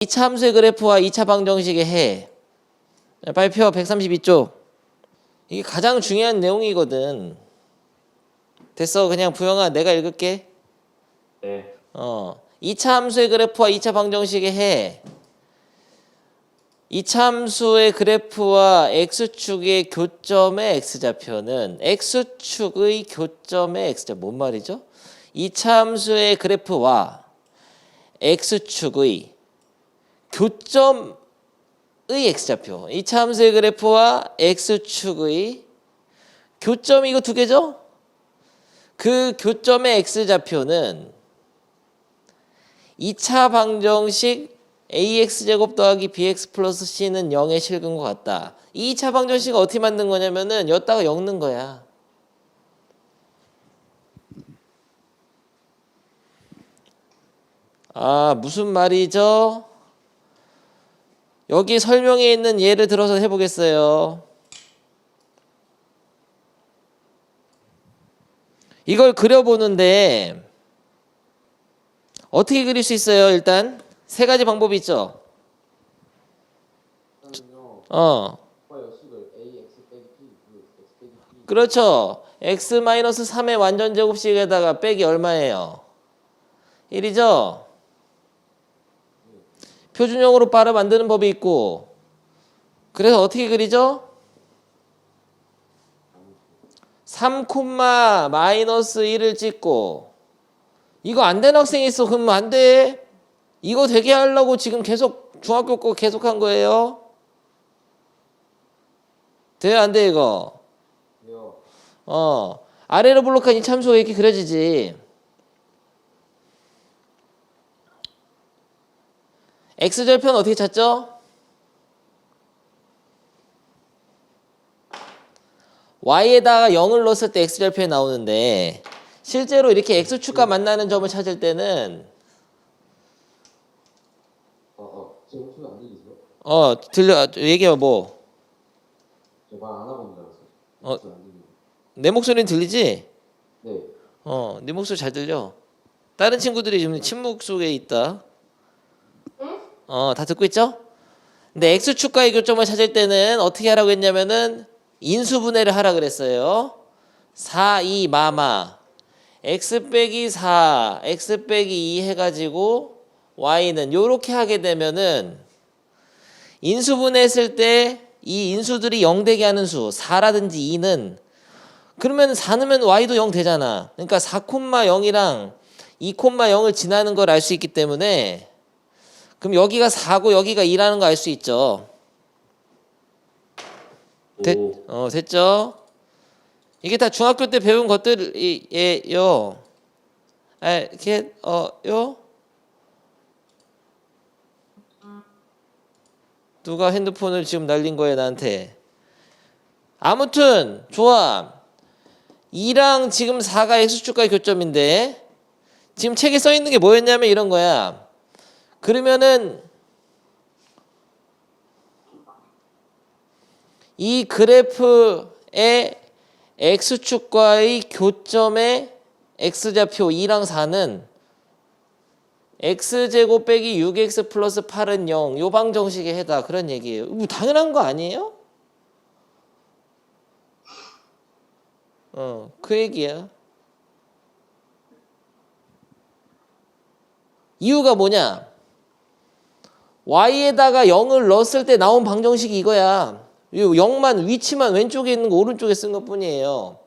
2차 함수의 그래프와 2차 방정식의 해. 발표 132쪽. 이게 가장 중요한 내용이거든. 됐어. 그냥 부영아 내가 읽을게. 네. 2차 함수의 그래프와 2차 방정식의 해. 2차 함수의 그래프와 x축의 교점의 x좌표는 x축의 교점의 x좌표. 뭔 말이죠? 2차 함수의 그래프와 x축의 교점의 x좌표. 2차 함수의 그래프와 x축의 교점이 이거 두 개죠? 그 교점의 x좌표는 2차 방정식 ax제곱 더하기 bx 플러스 c는 0에 실근 것 같다. 2차 방정식은 어떻게 만든 거냐면은 여기다가 엮는 거야. 아, 무슨 말이죠? 여기 설명에 있는 예를 들어서 해보겠어요. 이걸 그려보는데 어떻게 그릴 수 있어요? 일단 세 가지 방법이 있죠. 그렇죠. x-3의 완전 제곱식에다가 빼기 얼마예요? 1이죠. 표준형으로 바로 만드는 법이 있고. 그래서 어떻게 그리죠? 3,-1을 찍고. 이거 안 되는 학생이 있어. 그러면 안 돼. 이거 되게 하려고 지금 계속 중학교 거 계속 한 거예요. 돼요? 안 돼 이거? 아래로 블록한 이 참수가 이렇게 그려지지. x절편 어떻게 찾죠? y에다가 0을 넣었을 때 x절편이 나오는데 실제로 이렇게 x축과 만나는 점을 찾을 때는 지금 목소리 안 들리세요? 들려. 얘기해봐. 뭐 제가 말 안 하고 있는 줄 알았어요. 어. 목소리 안 들리네. 내 목소리는 들리지? 네. 네 목소리 잘 들려. 다른 친구들이 지금 침묵 속에 있다. 다 듣고 있죠? 근데 x축과의 교점을 찾을 때는 어떻게 하라고 했냐면은 인수분해를 하라 그랬어요. 4, 2, 마마 x 빼기 4, x 빼기 2 해가지고 y는 요렇게 하게 되면은 인수분해했을 때 이 인수들이 0 되게 하는 수 4라든지 2는 그러면 4 넣으면 y도 0 되잖아. 그러니까 4,0이랑 2,0을 지나는 걸 알 수 있기 때문에 그럼 여기가 4고 여기가 2라는 거 알 수 있죠. 됐죠? 이게 다 중학교 때 배운 것들이에요. 요? 누가 핸드폰을 지금 날린 거예요, 나한테. 아무튼 좋아. 2랑 지금 4가 x축과의 교점인데 지금 책에 써 있는 게 뭐였냐면 이런 거야. 그러면은 이 그래프의 x축과의 교점의 x좌표 2랑 4는 x제곱 빼기 6x 플러스 8은 0. 요 방정식에 해다. 그런 얘기예요. 뭐 당연한 거 아니에요? 그 얘기야. 이유가 뭐냐? y에다가 0을 넣었을 때 나온 방정식이 이거야. 0만 위치만 왼쪽에 있는 거 오른쪽에 쓴 것 뿐이에요.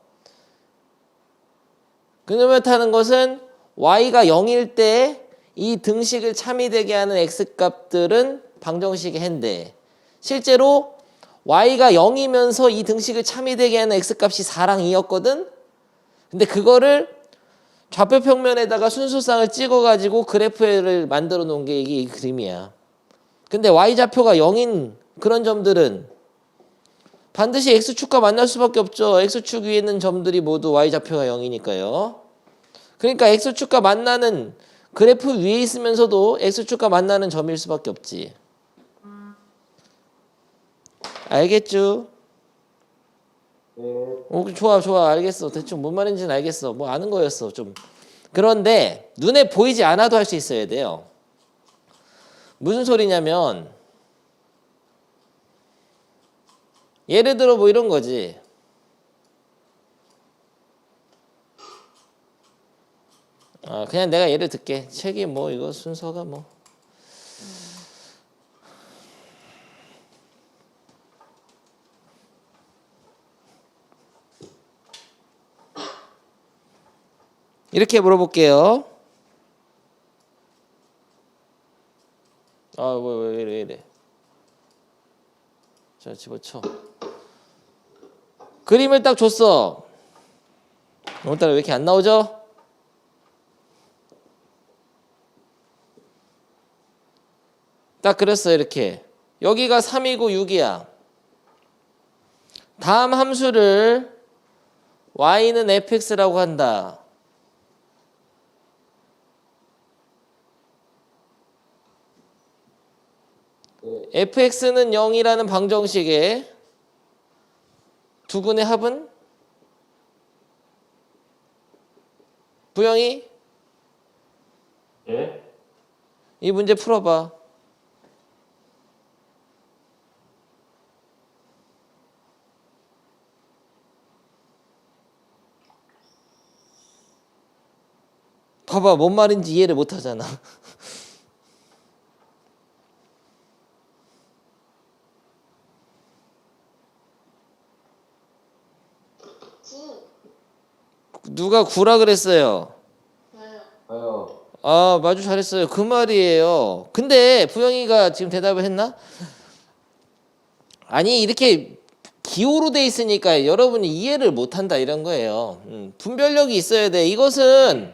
그렇다는 것은 y가 0일 때 이 등식을 참이되게 하는 x값들은 방정식의 해인데 실제로 y가 0이면서 이 등식을 참이되게 하는 x값이 4랑 2였거든. 근데 그거를 좌표 평면에다가 순서상을 찍어가지고 그래프를 만들어 놓은 게 이게 이 그림이야. 근데 y좌표가 0인 그런 점들은 반드시 x축과 만날 수밖에 없죠. x축 위에 있는 점들이 모두 y좌표가 0이니까요. 그러니까 x축과 만나는 그래프 위에 있으면서도 x축과 만나는 점일 수밖에 없지. 알겠죠? 네. 좋아 알겠어. 대충 뭔 말인지는 알겠어. 뭐 아는 거였어 좀. 그런데 눈에 보이지 않아도 할 수 있어야 돼요. 무슨 소리냐면 예를 들어 뭐 이런 거지. 그냥 내가 예를 들게. 책이 뭐 이거 순서가 뭐 이렇게 물어볼게요. 왜 이래. 자, 집어쳐. 그림을 딱 줬어. 오늘따라 왜 이렇게 안 나오죠? 딱 그렸어, 이렇게. 여기가 3이고 6이야. 다음 함수를 y는 fx라고 한다. fx는 0이라는 방정식의 두근의 합은? 부영이? 예? 이 문제 풀어봐. 봐봐, 뭔 말인지 이해를 못 하잖아. 누가 구라 그랬어요? 저요. 마주 잘했어요. 그 말이에요. 근데 부영이가 지금 대답을 했나? 아니, 이렇게 기호로 돼 있으니까 여러분이 이해를 못 한다 이런 거예요. 분별력이 있어야 돼. 이것은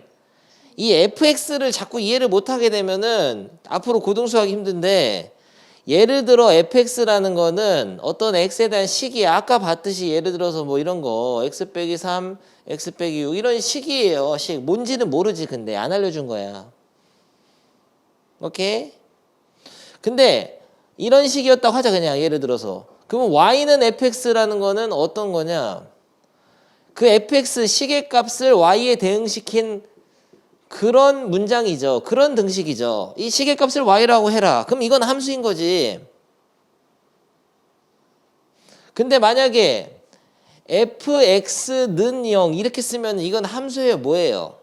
이 fx를 자꾸 이해를 못 하게 되면은 앞으로 고등수하기 힘든데, 예를 들어 fx라는 거는 어떤 x에 대한 식이야. 아까 봤듯이 예를 들어서 뭐 이런 거 x 빼기 3, x 빼기 6 이런 식이에요. 식. 뭔지는 모르지. 근데 안 알려준 거야. 오케이? 근데 이런 식이었다고 하자. 그냥 예를 들어서. 그러면 y는 fx라는 거는 어떤 거냐? 그 fx 식의 값을 y에 대응시킨 그런 문장이죠. 그런 등식이죠. 이 식의 값을 y라고 해라. 그럼 이건 함수인 거지. 근데 만약에 fx는 0 이렇게 쓰면 이건 함수예요, 뭐예요?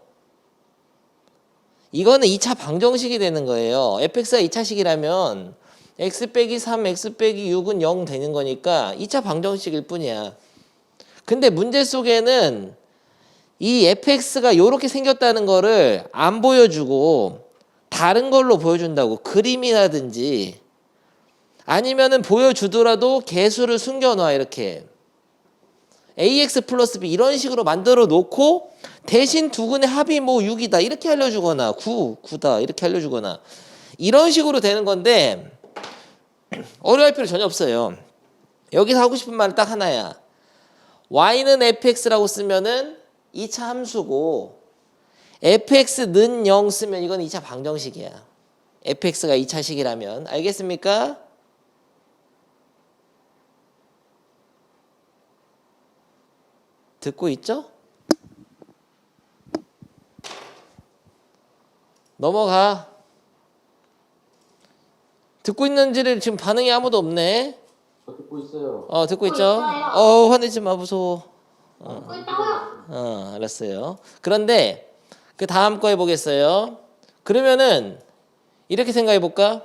이거는 2차 방정식이 되는 거예요. fx가 2차식이라면 x 빼기 3, x 빼기 6은 0 되는 거니까 2차 방정식일 뿐이야. 근데 문제 속에는 이 fx가 이렇게 생겼다는 거를 안 보여주고 다른 걸로 보여준다고. 그림이라든지 아니면은 보여주더라도 개수를 숨겨놔. 이렇게 ax 플러스 b 이런 식으로 만들어 놓고 대신 두근의 합이 뭐 6이다 이렇게 알려주거나 9다 이렇게 알려주거나 이런 식으로 되는 건데 어려워할 필요 전혀 없어요. 여기서 하고 싶은 말은 딱 하나야. y는 fx라고 쓰면은 2차 함수고 fx는 0 쓰면 이건 2차 방정식이야. fx가 2차식이라면. 알겠습니까? 듣고 있죠? 넘어가. 듣고 있는지를 지금 반응이 아무도 없네. 저 듣고 있어요. 듣고 있죠? 화내지 마, 무서워. 알았어요. 그런데 그 다음 거 해보겠어요. 그러면은 이렇게 생각해 볼까?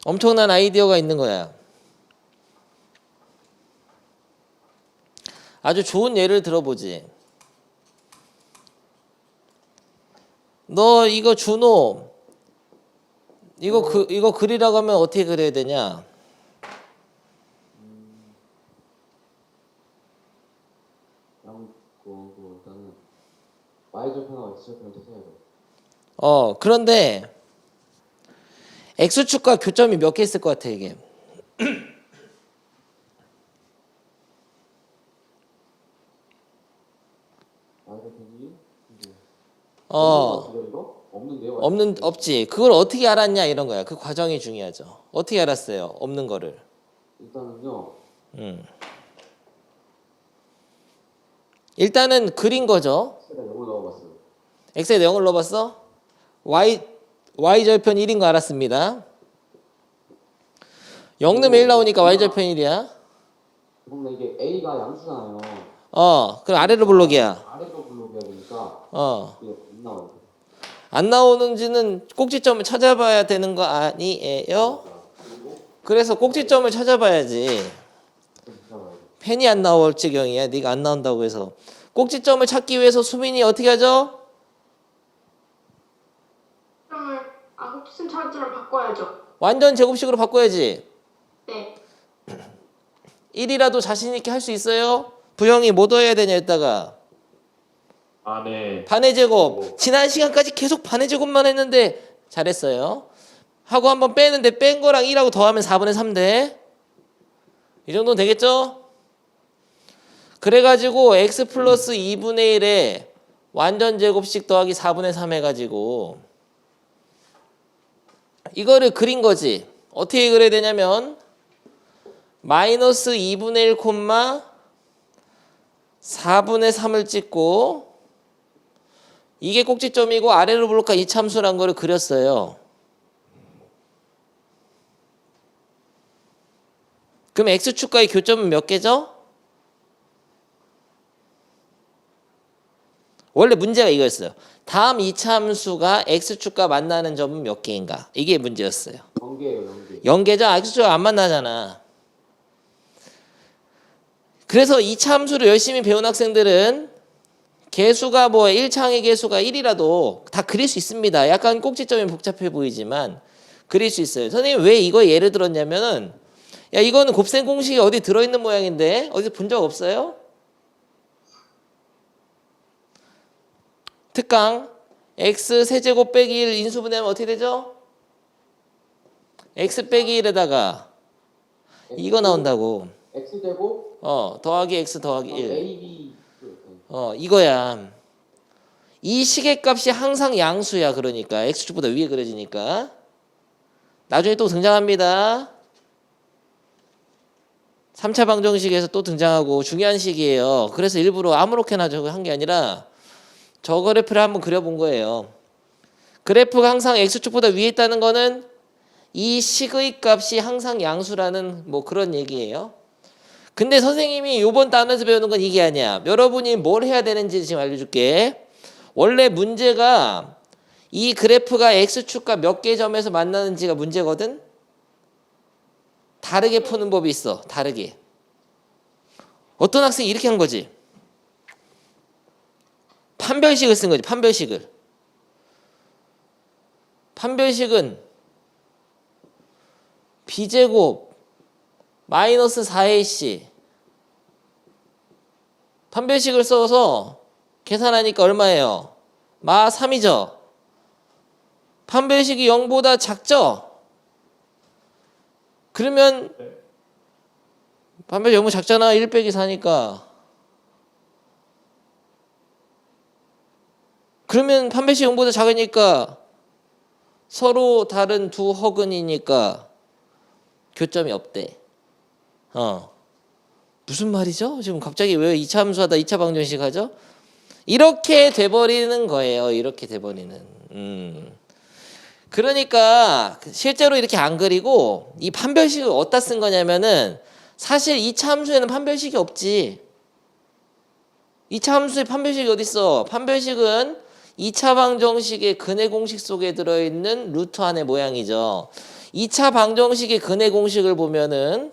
엄청난 아이디어가 있는 거야. 아주 좋은 예를 들어보지. 너 이거 준호 이거 그리라고 하면 어떻게 그려야 되냐? 일단은 y절편하고 x절편을 해야 돼. 그런데 x축과 교점이 몇 개 있을 것 같아 이게? y절편이 없는데요? 없지. 그걸 어떻게 알았냐 이런 거야. 그 과정이 중요하죠. 어떻게 알았어요? 없는 거를. 일단은요. 일단은 그린 거죠. x에다 0을 넣어봤어요. x에 0을 넣어봤어? y절편 1인 거 알았습니다. 0는 1 나오니까 y절편 1이야. 근데 이게 A가 양수잖아요. 그럼 아래로 블록이야. 아래로 블록이야 되니까 이게 안 나와요. 안 나오는지는 꼭지점을 찾아봐야 되는 거 아니에요? 그리고 그래서 꼭지점을 찾아봐야지. 좀 잡아야 돼. 펜이 안 나올 지경이야. 네가 안 나온다고 해서. 꼭지점을 찾기 위해서 수민이 어떻게 하죠? 꼭지점 찾기를 바꿔야죠. 완전 제곱식으로 바꿔야지. 네. 1이라도 자신 있게 할 수 있어요? 부영이 뭐 더해야 되냐 했다가 반의 제곱. 지난 시간까지 계속 반의 제곱만 했는데 잘했어요. 하고 한번 빼는데 뺀 거랑 1하고 더하면 4분의 3 돼. 이 정도는 되겠죠? 그래가지고 x 플러스 2분의 1에 완전 제곱식 더하기 4분의 3 해가지고 이거를 그린 거지. 어떻게 그려야 되냐면 마이너스 2분의 1 콤마 4분의 3을 찍고 이게 꼭지점이고 아래로 블록한 이참수란 거를 그렸어요. 그럼 x축과의 교점은 몇 개죠? 원래 문제가 이거였어요. 다음 이참수가 x축과 만나는 점은 몇 개인가? 이게 문제였어요. 0개예요, 0개. 0개죠? x축과 안 만나잖아. 그래서 이참수를 열심히 배운 학생들은 개수가 뭐 1창의 개수가 1이라도 다 그릴 수 있습니다. 약간 꼭지점이 복잡해 보이지만 그릴 수 있어요. 선생님 왜 이거 예를 들었냐면은 야 이거는 곱셈 공식이 어디 들어있는 모양인데 어디서 본 적 없어요? 특강 x 세제곱 빼기 1 인수분해하면 어떻게 되죠? x 빼기 1에다가 이거 나온다고. x제곱 더하기 x 더하기 1. AB 이거야. 이 시계값이 항상 양수야. 그러니까 x축보다 위에 그려지니까. 나중에 또 등장합니다. 3차 방정식에서 또 등장하고 중요한 식이에요. 그래서 일부러 아무렇게나 저거 한 게 아니라 저 그래프를 한번 그려본 거예요. 그래프가 항상 x축보다 위에 있다는 거는 이 식의 값이 항상 양수라는 뭐 그런 얘기예요. 근데 선생님이 요번 단원에서 배우는 건 이게 아니야. 여러분이 뭘 해야 되는지 지금 알려줄게. 원래 문제가 이 그래프가 x축과 몇 개 점에서 만나는지가 문제거든. 다르게 푸는 법이 있어. 다르게. 어떤 학생이 이렇게 한 거지. 판별식을 쓴 거지. 판별식을. 판별식은 b제곱 마이너스 4ac 판별식을 써서 계산하니까 얼마예요? 마 3이죠. 판별식이 0보다 작죠? 그러면 판별식 0보다 작잖아. 1 빼기 4니까. 그러면 판별식 0보다 작으니까 서로 다른 두 허근이니까 교점이 없대. 무슨 말이죠? 지금 갑자기 왜 2차 함수하다 2차 방정식 하죠? 이렇게 돼버리는 거예요. 이렇게 돼버리는. 그러니까 실제로 이렇게 안 그리고 이 판별식을 어디다 쓴 거냐면은 사실 2차 함수에는 판별식이 없지. 2차 함수에 판별식이 어딨어? 판별식은 2차 방정식의 근해 공식 속에 들어있는 루트 안의 모양이죠. 2차 방정식의 근해 공식을 보면은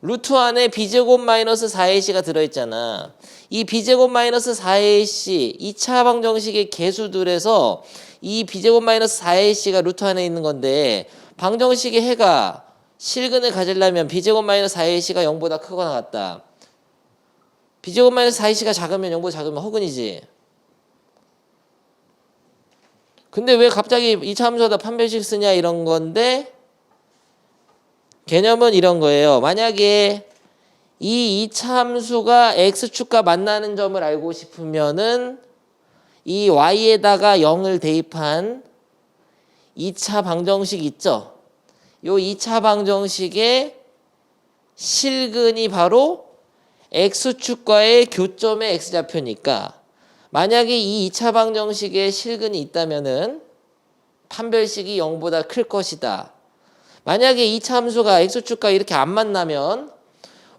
루트 안에 b제곱 마이너스 4ac가 들어있잖아. 이 b제곱 마이너스 4ac 2차 방정식의 개수들에서 이 b제곱 마이너스 4ac가 루트 안에 있는 건데 방정식의 해가 실근을 가지려면 b제곱 마이너스 4ac가 0보다 크거나 같다. b제곱 마이너스 4ac가 작으면 0보다 작으면 허근이지. 근데 왜 갑자기 2차 함수하다 판별식 쓰냐 이런 건데 개념은 이런 거예요. 만약에 이 2차 함수가 x축과 만나는 점을 알고 싶으면은 이 y에다가 0을 대입한 2차 방정식 있죠. 요 2차 방정식의 실근이 바로 x축과의 교점의 x좌표니까 만약에 이 2차 방정식에 실근이 있다면은 판별식이 0보다 클 것이다. 만약에 2차 함수가 x축과 이렇게 안 만나면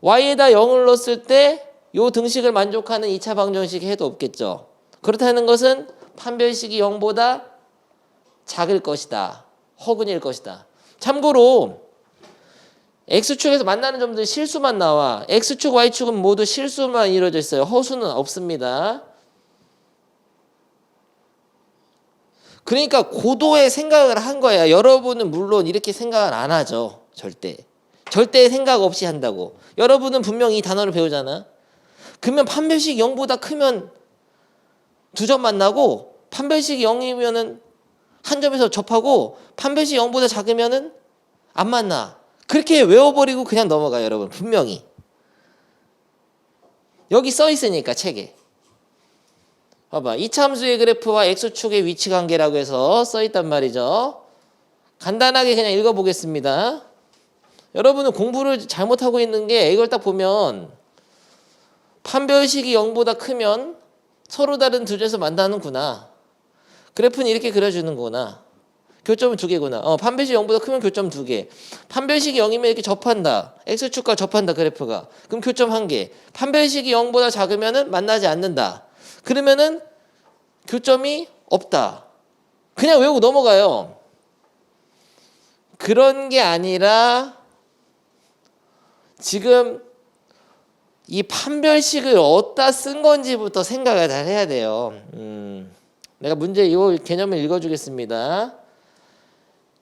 y에다 0을 넣었을 때 이 등식을 만족하는 2차 방정식이 해도 없겠죠. 그렇다는 것은 판별식이 0보다 작을 것이다. 허근일 것이다. 참고로 x축에서 만나는 점들이 실수만 나와. x축, y축은 모두 실수만 이루어져 있어요. 허수는 없습니다. 그러니까 고도의 생각을 한 거야. 여러분은 물론 이렇게 생각을 안 하죠. 절대. 절대 생각 없이 한다고. 여러분은 분명히 이 단어를 배우잖아. 그러면 판별식이 0보다 크면 2점 만나고 판별식이 0이면은 한 점에서 접하고 판별식이 0보다 작으면은 안 만나. 그렇게 외워버리고 그냥 넘어가요, 여러분. 분명히. 여기 써 있으니까 책에. 봐봐. 이차함수의 그래프와 x축의 위치 관계라고 해서 써 있단 말이죠. 간단하게 그냥 읽어보겠습니다. 여러분은 공부를 잘못하고 있는 게 이걸 딱 보면 판별식이 0보다 크면 서로 다른 두 점에서 만나는구나. 그래프는 이렇게 그려주는구나. 교점은 2개구나. 판별식이 0보다 크면 교점 2개. 판별식이 0이면 이렇게 접한다. x축과 접한다, 그래프가. 그럼 교점 1개. 판별식이 0보다 작으면은 만나지 않는다. 그러면은 교점이 없다. 그냥 외우고 넘어가요. 그런 게 아니라 지금 이 판별식을 어디다 쓴 건지부터 생각을 잘 해야 돼요. 내가 문제 이 개념을 읽어주겠습니다.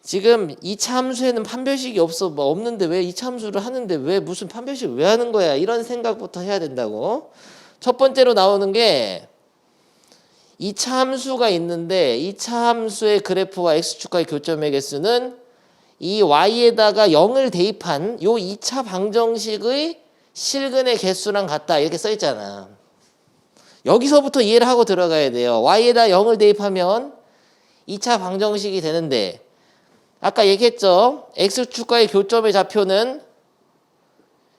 지금 2차 함수에는 판별식이 없는데 왜 2차 함수를 하는데 왜 무슨 판별식을 왜 하는 거야? 이런 생각부터 해야 된다고. 첫 번째로 나오는 게 2차 함수가 있는데 2차 함수의 그래프와 x축과의 교점의 개수는 이 y에다가 0을 대입한 요 2차 방정식의 실근의 개수랑 같다. 이렇게 써 있잖아. 여기서부터 이해를 하고 들어가야 돼요. y에다 0을 대입하면 2차 방정식이 되는데 아까 얘기했죠. x축과의 교점의 좌표는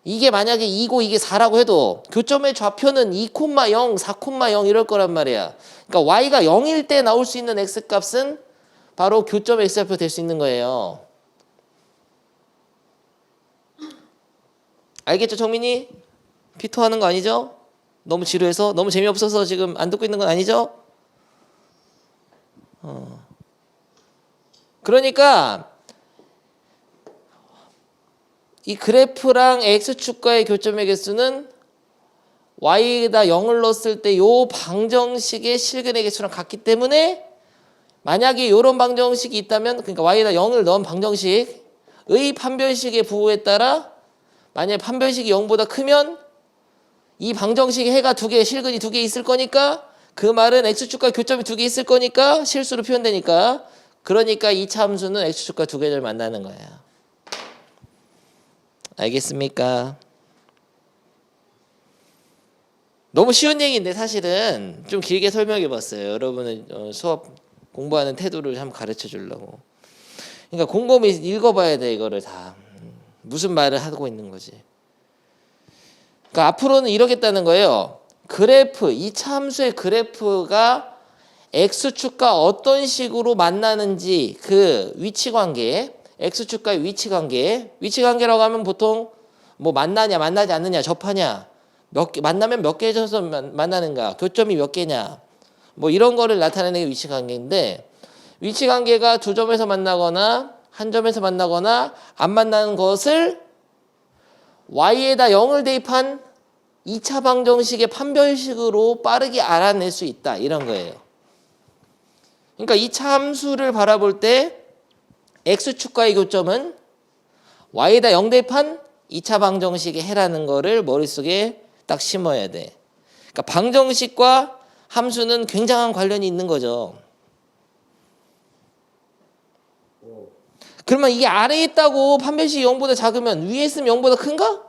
이게 만약에 2고 이게 4라고 해도 교점의 좌표는 2,0, 4,0 이럴 거란 말이야. 그러니까 y가 0일 때 나올 수 있는 x값은 바로 교점의 x좌표 될 수 있는 거예요. 알겠죠, 정민이? 피토하는 거 아니죠? 너무 지루해서? 너무 재미없어서 지금 안 듣고 있는 건 아니죠? 그러니까 이 그래프랑 x축과의 교점의 개수는 y에다 0을 넣었을 때 요 방정식의 실근의 개수랑 같기 때문에 만약에 이런 방정식이 있다면 그러니까 y에다 0을 넣은 방정식의 판별식의 부호에 따라 만약에 판별식이 0보다 크면 이 방정식의 해가 2개, 실근이 2개 있을 거니까 그 말은 x축과 교점이 2개 있을 거니까 실수로 표현되니까 그러니까 2차 함수는 x축과 2개를 만나는 거야. 알겠습니까? 너무 쉬운 얘기인데 사실은 좀 길게 설명해 봤어요. 여러분은 수업 공부하는 태도를 한번 가르쳐 주려고. 그러니까 곰곰이 읽어봐야 돼 이거를 다. 무슨 말을 하고 있는 거지. 그러니까 앞으로는 이러겠다는 거예요. 그래프, 2차 함수의 그래프가 x축과 어떤 식으로 만나는지 그 위치 관계, x축과의 위치 관계라고 하면 보통 뭐 만나냐, 만나지 않느냐, 접하냐, 만나면 몇 개에서 만나는가, 교점이 몇 개냐, 뭐 이런 거를 나타내는 게 위치 관계인데 위치 관계가 2점에서 만나거나 한 점에서 만나거나 안 만나는 것을 y에다 0을 대입한 2차 방정식의 판별식으로 빠르게 알아낼 수 있다. 이런 거예요. 그러니까 2차 함수를 바라볼 때 x축과의 교점은 y에다 0 대입한 2차 방정식의 해라는 거를 머릿속에 딱 심어야 돼. 그러니까 방정식과 함수는 굉장한 관련이 있는 거죠. 그러면 이게 아래에 있다고 판별식이 0보다 작으면 위에 있으면 0보다 큰가?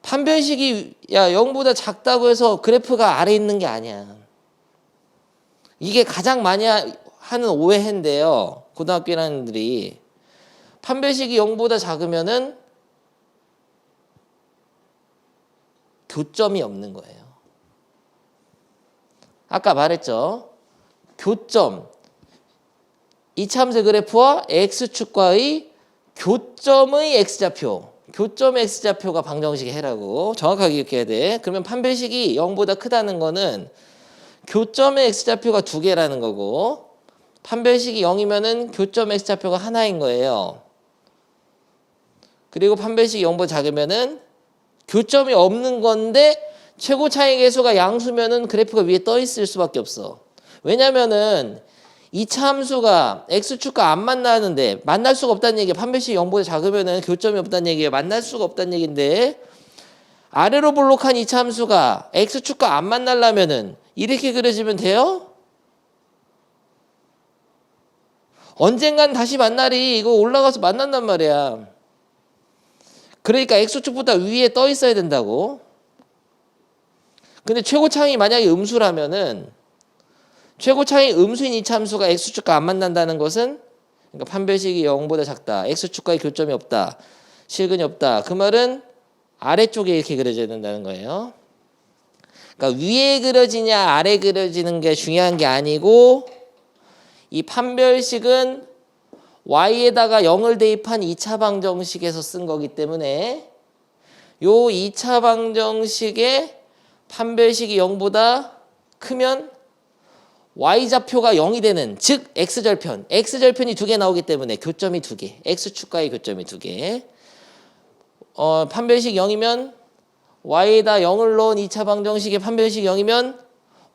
판별식이 0보다 작다고 해서 그래프가 아래에 있는 게 아니야. 이게 가장 많이 하는 오해인데요. 고등학교 1학년들이 판별식이 0보다 작으면은 교점이 없는 거예요. 아까 말했죠. 교점. 이차함수의 그래프와 x축과의 교점의 x좌표. 교점의 x좌표가 방정식의 해라고 정확하게 기억해야 돼. 그러면 판별식이 0보다 크다는 거는 교점의 x좌표가 두 개라는 거고 판별식이 0이면은 교점 x좌표가 하나인 거예요. 그리고 판별식이 0보다 작으면은 교점이 없는 건데 최고 차이 계수가 양수면은 그래프가 위에 떠 있을 수밖에 없어. 왜냐면은 이차 함수가 x축과 안 만나는데 만날 수가 없다는 얘기야. 판별식이 0보다 작으면은 교점이 없다는 얘기야. 만날 수가 없다는 얘기인데 아래로 볼록한 이차 함수가 x축과 안 만나려면은 이렇게 그려지면 돼요? 언젠간 다시 만나리. 이거 올라가서 만난단 말이야. 그러니까 x축보다 위에 떠 있어야 된다고. 근데 최고차항이 만약에 음수라면은 최고차항이 음수인 이차 함수가 x축과 안 만난다는 것은 그러니까 판별식이 0보다 작다. x축과의 교점이 없다. 실근이 없다. 그 말은 아래쪽에 이렇게 그려져야 된다는 거예요. 그러니까 위에 그려지냐 아래 그려지는 게 중요한 게 아니고 이 판별식은 y에다가 0을 대입한 2차 방정식에서 쓴 거기 때문에 요 2차 방정식의 판별식이 0보다 크면 y좌표가 0이 되는 즉 x절편. x절편이 두 개 나오기 때문에 교점이 두 개. x축과의 교점이 두 개. 판별식 0이면 y에다 0을 넣은 2차 방정식의 판별식 0이면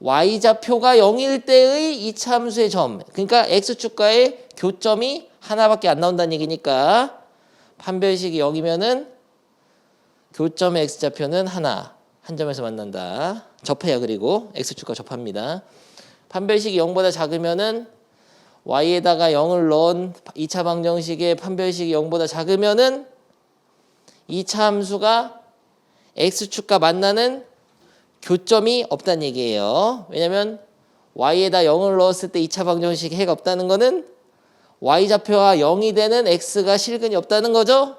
y좌표가 0일 때의 2차 함수의 점. 그러니까 x축과의 교점이 하나밖에 안 나온다는 얘기니까 판별식이 0이면은 교점의 x좌표는 하나. 한 점에서 만난다. 접해요. 그리고 x축과 접합니다. 판별식이 0보다 작으면은 y에다가 0을 넣은 2차 방정식의 판별식이 0보다 작으면은 2차 함수가 x축과 만나는 교점이 없다는 얘기예요. 왜냐면 y에다 0을 넣었을 때 2차 방정식 해가 없다는 거는 y좌표가 0이 되는 x가 실근이 없다는 거죠.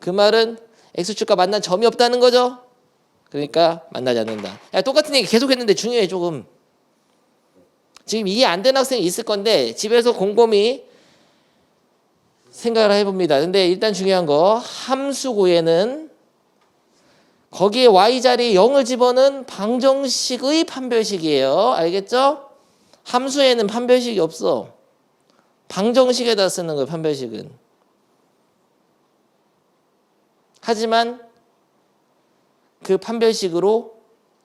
그 말은 x축과 만난 점이 없다는 거죠. 그러니까 만나지 않는다. 야, 똑같은 얘기 계속 했는데 중요해 조금. 지금 이해 안 되는 학생이 있을 건데 집에서 곰곰이 생각을 해봅니다. 근데 일단 중요한 거 함수고에는 거기에 y 자리에 0을 집어넣은 방정식의 판별식이에요. 알겠죠? 함수에는 판별식이 없어. 방정식에다 쓰는 거예요. 판별식은. 하지만 그 판별식으로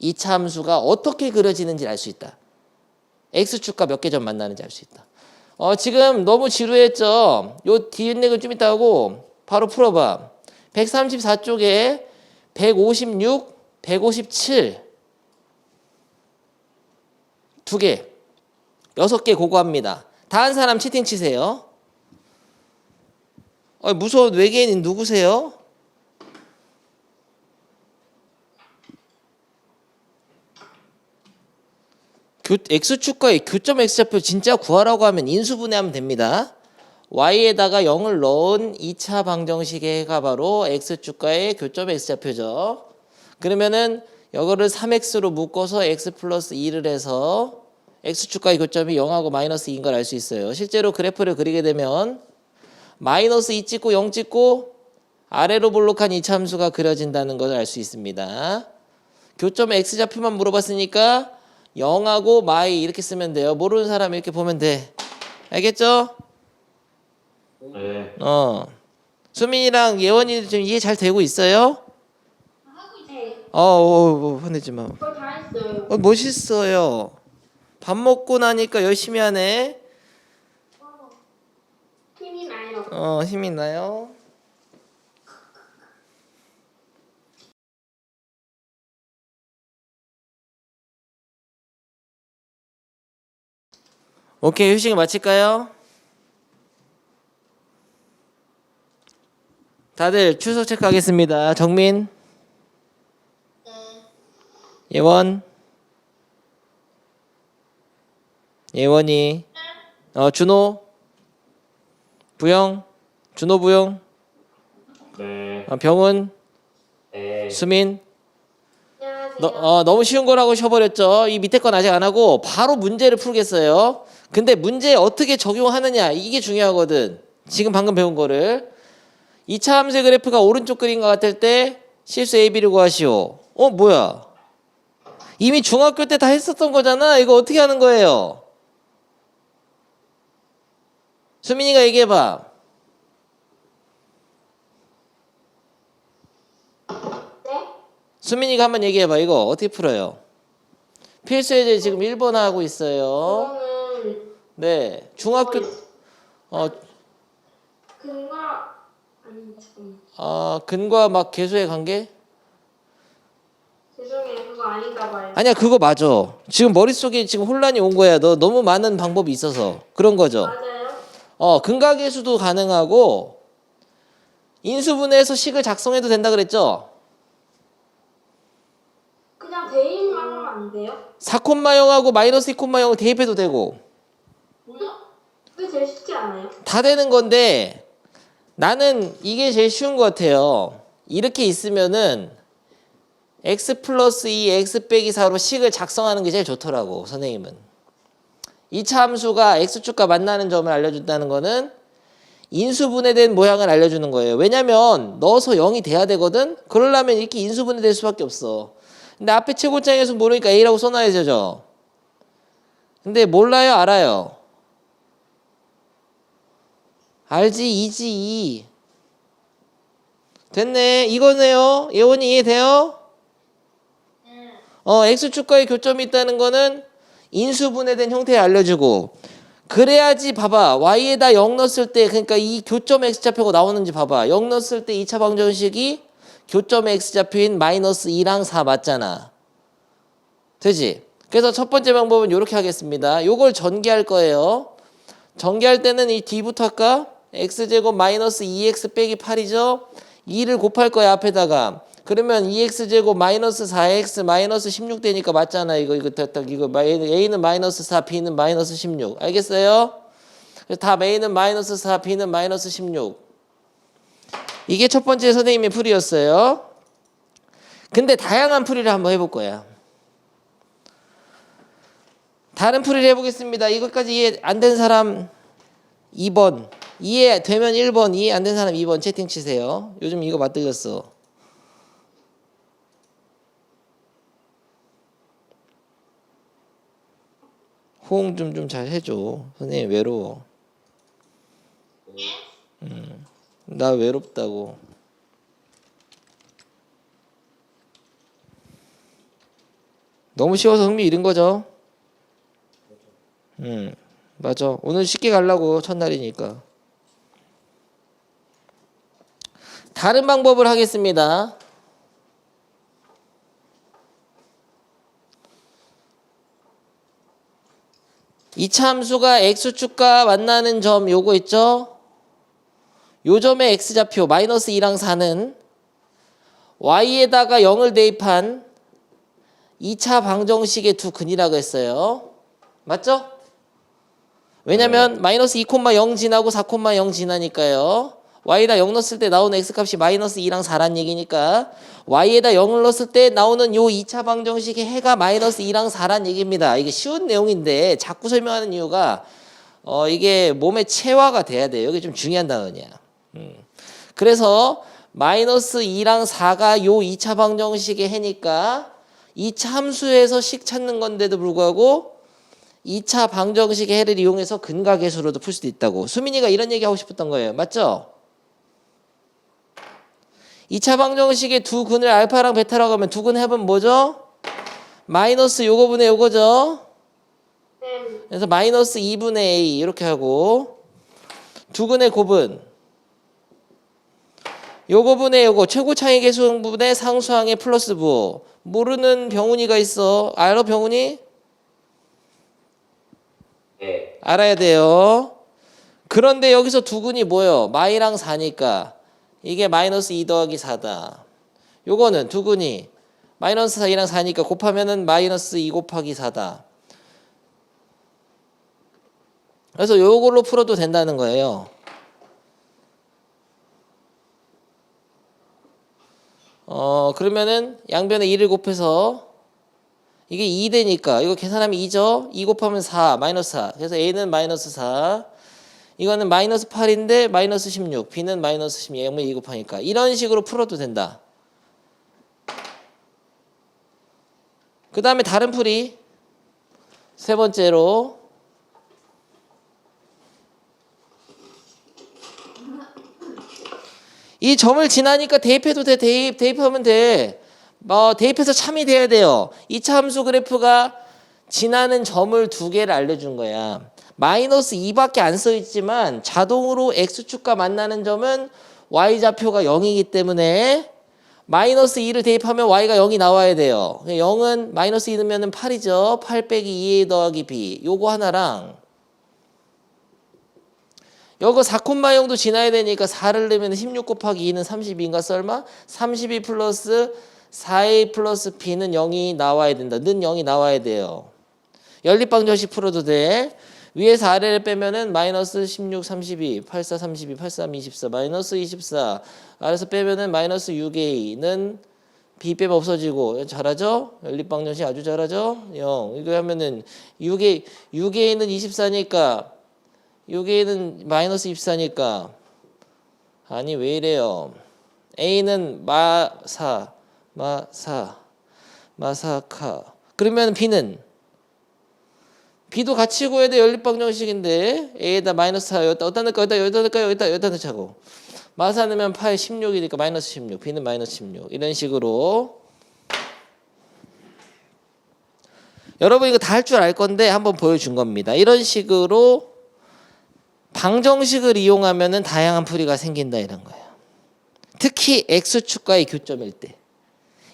2차 함수가 어떻게 그려지는지 알 수 있다. x축과 몇 개 점 만나는지 알 수 있다. 지금 너무 지루했죠? 요 뒤에 내용 좀 이따 하고 바로 풀어봐. 134쪽에 156, 157 두 개, 6개 고고합니다. 다 한 사람 채팅 치세요. 무서운 외계인인 누구세요? x축과의 교점 x좌표 진짜 구하라고 하면 인수분해하면 됩니다. y에다가 0을 넣은 2차 방정식의 해가 바로 x축과의 교점 x좌표죠. 그러면은 이거를 3x로 묶어서 x 플러스 2를 해서 x축과의 교점이 0하고 마이너스 2인 걸 알 수 있어요. 실제로 그래프를 그리게 되면 마이너스 2 찍고 0 찍고 아래로 볼록한 2차 함수가 그려진다는 것을 알 수 있습니다. 교점 x좌표만 물어봤으니까 0하고 마이 이렇게 쓰면 돼요. 모르는 사람 이렇게 보면 돼. 알겠죠? 네. 수민이랑 예원이 좀 이해 잘 되고 있어요? 네. 화내지 마. 거의 다 했어요. 멋있어요. 밥 먹고 나니까 열심히 하네. 힘이 나요. 힘이 나요. 오케이, 휴식 마칠까요? 다들 출석 체크하겠습니다. 정민, 예원, 예원이, 준호, 부영, 준호 부영, 네. 병은, 네. 수민. 안녕하세요. 너무 쉬운 거라고 쉬어버렸죠. 이 밑에 건 아직 안 하고 바로 문제를 풀겠어요. 근데 문제에 어떻게 적용하느냐 이게 중요하거든. 지금 방금 배운 거를 2차 함수의 그래프가 오른쪽 그림과 같을 때 실수 A, B를 구하시오. 뭐야? 이미 중학교 때 다 했었던 거잖아. 이거 어떻게 하는 거예요? 수민이가 얘기해봐. 네? 수민이가 한번 얘기해봐. 이거 어떻게 풀어요? 필수 예제 지금 1번 하고 있어요. 그거는 네. 중학교 근과 아니 잠깐만. 근과 막 계수의 관계? 죄송해요. 그거 아닌가 봐요. 아니야, 그거 맞아. 지금 머릿속에 지금 혼란이 온 거야. 너 너무 많은 방법이 있어서 그런 거죠. 맞아요? 근과 계수도 가능하고 인수분해해서 식을 작성해도 된다 그랬죠? 그냥 대입만 하면 안 돼요? 4콤마0하고 마이너스 2콤마0을 대입해도 되고 뭐야? 그게 제일 쉽지 않아요? 다 되는 건데 나는 이게 제일 쉬운 것 같아요. 이렇게 있으면은 x 플러스 2 x 빼기 4로 식을 작성하는 게 제일 좋더라고 선생님은. 2차 함수가 x축과 만나는 점을 알려준다는 거는 인수분해된 모양을 알려주는 거예요. 왜냐면 넣어서 0이 돼야 되거든. 그러려면 이렇게 인수분해될 수밖에 없어. 근데 앞에 최고장에서 모르니까 a라고 써놔야죠. 근데 몰라요, 알아요? 알지, 이지. 됐네. 이거네요. 예원이 이해돼요? x축과의 교점이 있다는 거는 인수분해된 형태를 알려주고, 그래야지 봐봐. y에다 0 넣었을 때, 그러니까 이 교점 x좌표가 나오는지 봐봐. 0 넣었을 때 2차 방정식이 교점 x좌표인 마이너스 2랑 4 맞잖아. 되지? 그래서 첫 번째 방법은 이렇게 하겠습니다. 요걸 전개할 거예요. 전개할 때는 이 뒤부터 할까? x제곱 마이너스 2x 빼기 8이죠? 2를 곱할 거야 앞에다가. 그러면 2x제곱 마이너스 4x 마이너스 16 되니까 맞잖아. 이거 a는 마이너스 4, b는 마이너스 16. 알겠어요? 그래서 다 a는 마이너스 4, b는 마이너스 16. 이게 첫 번째 선생님의 풀이였어요. 근데 다양한 풀이를 한번 해볼 거야. 다른 풀이를 해보겠습니다. 이것까지 이해 안 된 사람 2번, 이해되면 1번, 이해 안 된 사람 2번 채팅 치세요. 요즘 이거 맞들렸어. 호응 좀 잘 해줘. 선생님 외로워. 나 외롭다고. 너무 쉬워서 흥미 잃은 거죠? 맞아. 오늘 쉽게 가려고 첫날이니까. 다른 방법을 하겠습니다. 이차 함수가 x축과 만나는 점 요거 있죠? 요 점의 x좌표 마이너스 2랑 4는 y에다가 0을 대입한 2차 방정식의 두 근이라고 했어요. 맞죠? 왜냐면 마이너스 2,0 지나고 4,0 지나니까요. y에다 0 넣었을 때 나오는 x값이 마이너스 2랑 4란 얘기니까 y에다 0을 넣었을 때 나오는 요 2차 방정식의 해가 마이너스 2랑 4란 얘기입니다. 이게 쉬운 내용인데 자꾸 설명하는 이유가 이게 몸에 체화가 돼야 돼요. 이게 좀 중요한 단어냐. 그래서 마이너스 2랑 4가 요 2차 방정식의 해니까 2차 함수에서 식 찾는 건데도 불구하고 2차 방정식의 해를 이용해서 근과 계수로도 풀 수도 있다고. 수민이가 이런 얘기 하고 싶었던 거예요. 맞죠? 2차 방정식의 두 근을 알파랑 베타라고 하면 두 근 합은 뭐죠? 마이너스 요거 분의 요거죠? 네. 그래서 마이너스 2분의 a 이렇게 하고 두 근의 곱은 요거 분의 요거 최고차이 계수분의 상수항의 플러스 부호. 모르는 병훈이가 있어. 알아 병훈이? 네. 알아야 돼요. 그런데 여기서 두 근이 뭐예요? 마이랑 4니까 이게 마이너스 2 더하기 4다. 요거는 두 근이 마이너스 4이랑 4니까 곱하면은 마이너스 2 곱하기 4다. 그래서 요걸로 풀어도 된다는 거예요. 그러면은 양변에 2를 곱해서 이게 2되니까 이거 계산하면 2죠. 2 곱하면 4 마이너스 4. 그래서 A는 마이너스 4. 이거는 마이너스 8인데 마이너스 16. B는 마이너스 16. M은 2 곱하니까. 이런 식으로 풀어도 된다. 그 다음에 다른 풀이 세 번째로 이 점을 지나니까 대입해도 돼. 대입하면 돼. 대입해서 참이 돼야 돼요. 이차 함수 그래프가 지나는 점을 두 개를 알려준 거야. 마이너스 2밖에 안 써있지만 자동으로 x축과 만나는 점은 y좌표가 0이기 때문에 마이너스 2를 대입하면 y가 0이 나와야 돼요. 0은 마이너스 2 넣으면 8이죠. 8 빼기 2a 더하기 b. 요거 하나랑 요거 4,0도 지나야 되니까 4를 넣으면 16 곱하기 2는 32인가 썰마? 32 플러스 4a 플러스 b는 0이 나와야 된다. 는 0이 나와야 돼요. 연립방정식 풀어도 돼. 위에서 아래를 빼면은 마이너스 16, 32, 84, 32, 83, 24, 마이너스 24. 아래서 빼면은 마이너스 6a는 b 빼면 없어지고. 잘하죠? 연립방정식 아주 잘하죠? 0. 이거 하면은 6a는 24니까 6a는 마이너스 24니까 아니 왜 이래요? a는 마사카. 그러면 b는 b도 같이 구해야 돼. 연립방정식인데 a에다 마이너스 4 여기다 어디다 넣을까? 여기다 넣자고. 마사 넣으면 8, 16이니까 마이너스 16. b는 마이너스 16. 이런 식으로 여러분 이거 다 할 줄 알 건데 한번 보여준 겁니다. 이런 식으로 방정식을 이용하면은 다양한 풀이가 생긴다 이런 거예요. 특히 x축과의 교점일 때.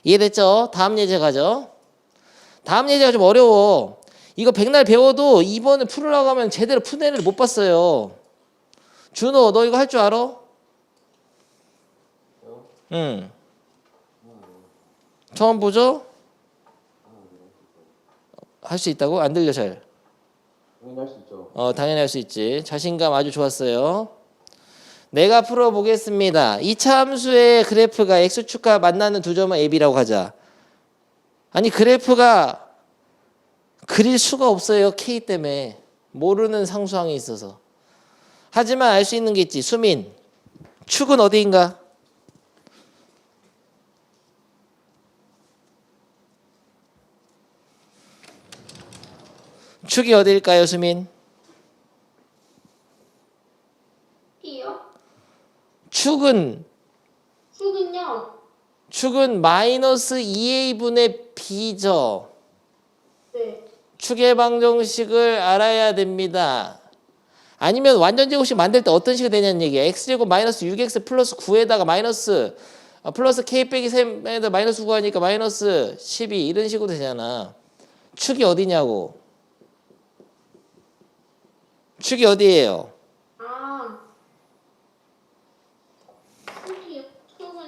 이해됐죠? 다음 예제 가죠. 다음 예제가 좀 어려워. 이거 백날 배워도 이번에 풀으려고 하면 제대로 푸는 애를 못 봤어요. 준호, 너 이거 할 줄 알아? 응. 처음 보죠? 할 수 있다고? 안 들려 잘. 당연히 할 수 있죠. 당연히 할 수 있지. 자신감 아주 좋았어요. 내가 풀어보겠습니다. 이차 함수의 그래프가 x축과 만나는 두 점은 AB라고 하자. 아니 그래프가 그릴 수가 없어요. K 때문에. 모르는 상수항이 있어서. 하지만 알 수 있는 게 있지. 수민. 축은 어디인가? 축이 어디일까요, 수민? B요? 축은 축은요? 마이너스 2a분의 b죠. 네. 축의 방정식을 알아야 됩니다. 아니면 완전제곱식 만들 때 어떤 식이 되냐는 얘기야. x제곱 마이너스 6x 플러스 9에다가 마이너스 플러스 k 빼기 3에다 마이너스 9 하니까 마이너스 12 이런 식으로 되잖아. 축이 어디냐고. 축이 어디예요? 아. 축이요? 축은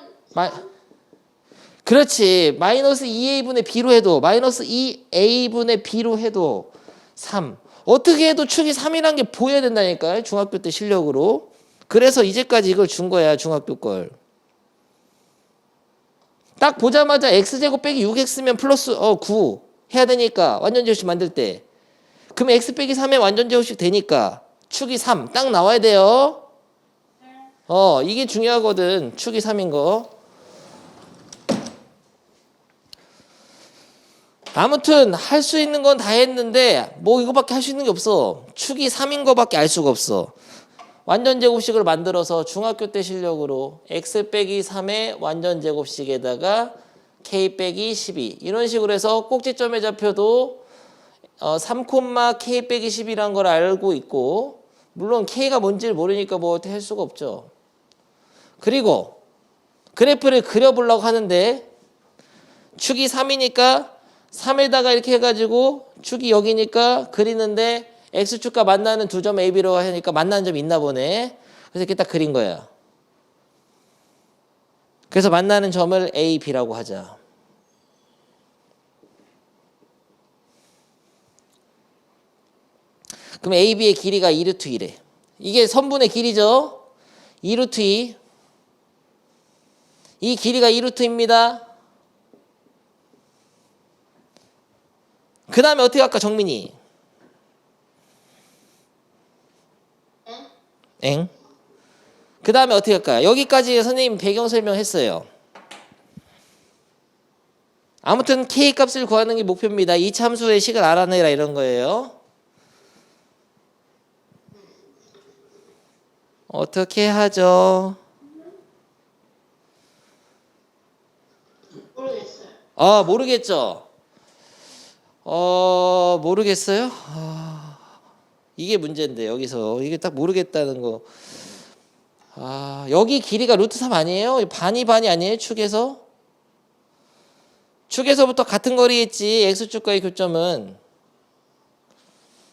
그렇지. 마이너스 2a분의 b로 해도 마이너스 2a분의 b로 해도 3. 어떻게 해도 축이 3이란 게 보여야 된다니까요. 중학교 때 실력으로. 그래서 이제까지 이걸 준 거야. 중학교 걸. 딱 보자마자 x제곱 빼기 6x면 플러스 9 해야 되니까 완전제곱식 만들 때. 그럼 x 빼기 3에 완전제곱식 되니까 축이 3 딱 나와야 돼요. 이게 중요하거든. 축이 3인 거. 아무튼 할 수 있는 건 다 했는데 뭐 이거밖에 할 수 있는 게 없어. 축이 3인 거밖에 알 수가 없어. 완전제곱식을 만들어서 중학교 때 실력으로 x 빼기 3의 완전제곱식에다가 k 빼기 12 이런 식으로 해서 꼭지점의 좌표도 3, k 빼기 10이란 걸 알고 있고 물론 k가 뭔지를 모르니까 뭐 어떻게 할 수가 없죠. 그리고 그래프를 그려보려고 하는데 축이 3이니까 3에다가 이렇게 해가지고 축이 여기니까 그리는데 x축과 만나는 두 점 AB로 하니까 만나는 점이 있나 보네. 그래서 이렇게 딱 그린 거야. 그래서 만나는 점을 A, B라고 하자. 그럼 A, B의 길이가 2루트 2래. 이게 선분의 길이죠. 2루트 2. 이 길이가 2루트입니다. 그 다음에 어떻게 할까 정민이? 엥? 그 다음에 어떻게 할까? 여기까지 선생님 배경 설명했어요. 아무튼 K 값을 구하는 게 목표입니다. 이 참수의 식을 알아내라 이런 거예요. 어떻게 하죠? 모르겠어요. 모르겠죠? 모르겠어요? 이게 문제인데 여기서 이게 딱 모르겠다는 거. 여기 길이가 루트 3 아니에요? 반이 아니에요? 축에서부터 같은 거리겠지. X축과의 교점은.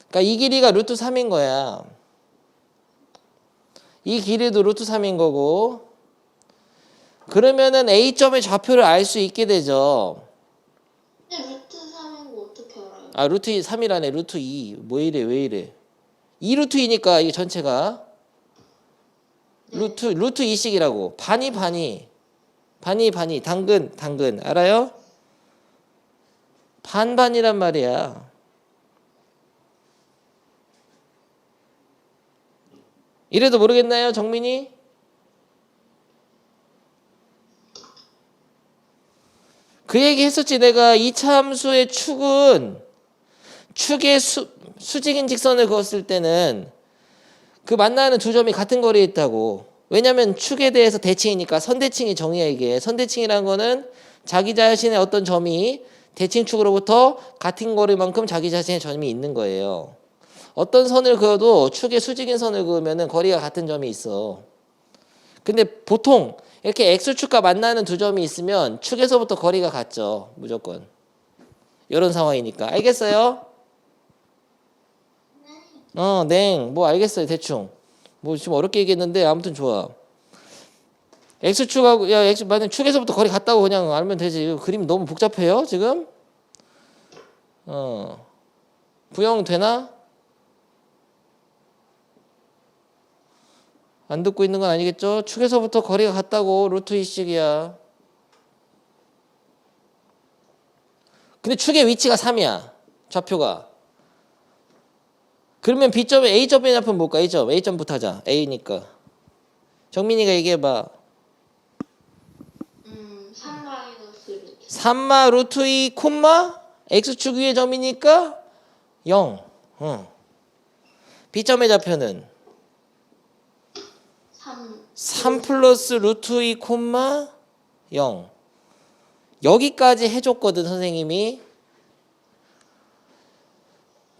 그러니까 이 길이가 루트 3인 거야. 이 길이도 루트 3인 거고. 그러면은 A점의 좌표를 알 수 있게 되죠. 근데 루트 3인 거 어떻게 알아요? 루트 3이라네. 루트 2. 뭐 이래 왜 이래. 2루트 2니까 이게 전체가 루트 2씩이라고. 반이 당근 알아요? 반이란 말이야. 이래도 모르겠나요 정민이? 그 얘기 했었지. 내가 이차 함수의 축은 축의 수직인 직선을 그었을 때는 그 만나는 두 점이 같은 거리에 있다고. 왜냐면 축에 대해서 대칭이니까. 선대칭이 정의야 이게. 선대칭이라는 거는 자기 자신의 어떤 점이 대칭축으로부터 같은 거리만큼 자기 자신의 점이 있는 거예요. 어떤 선을 그어도 축의 수직인 선을 그으면 거리가 같은 점이 있어. 근데 보통 이렇게 X축과 만나는 두 점이 있으면 축에서부터 거리가 같죠. 무조건. 이런 상황이니까. 알겠어요? 뭐 알겠어요. 대충. 뭐 지금 어렵게 얘기했는데 아무튼 좋아. X축하고 만약 축에서부터 거리 같다고 그냥 알면 되지. 이거 그림 너무 복잡해요 지금? 부영 되나? 안 듣고 있는 건 아니겠죠? 축에서부터 거리가 같다고. 루트 2씩이야. 근데 축의 위치가 3이야. 좌표가. 그러면 B점에 A점의 좌표는 뭘까? A점부터 하자. A니까. 정민이가 얘기해봐. 3마 루트 2 콤마 X축 위의 점이니까 0. B점의 좌표는 3 플러스 루트 2 콤마 0. 여기까지 해줬거든 선생님이.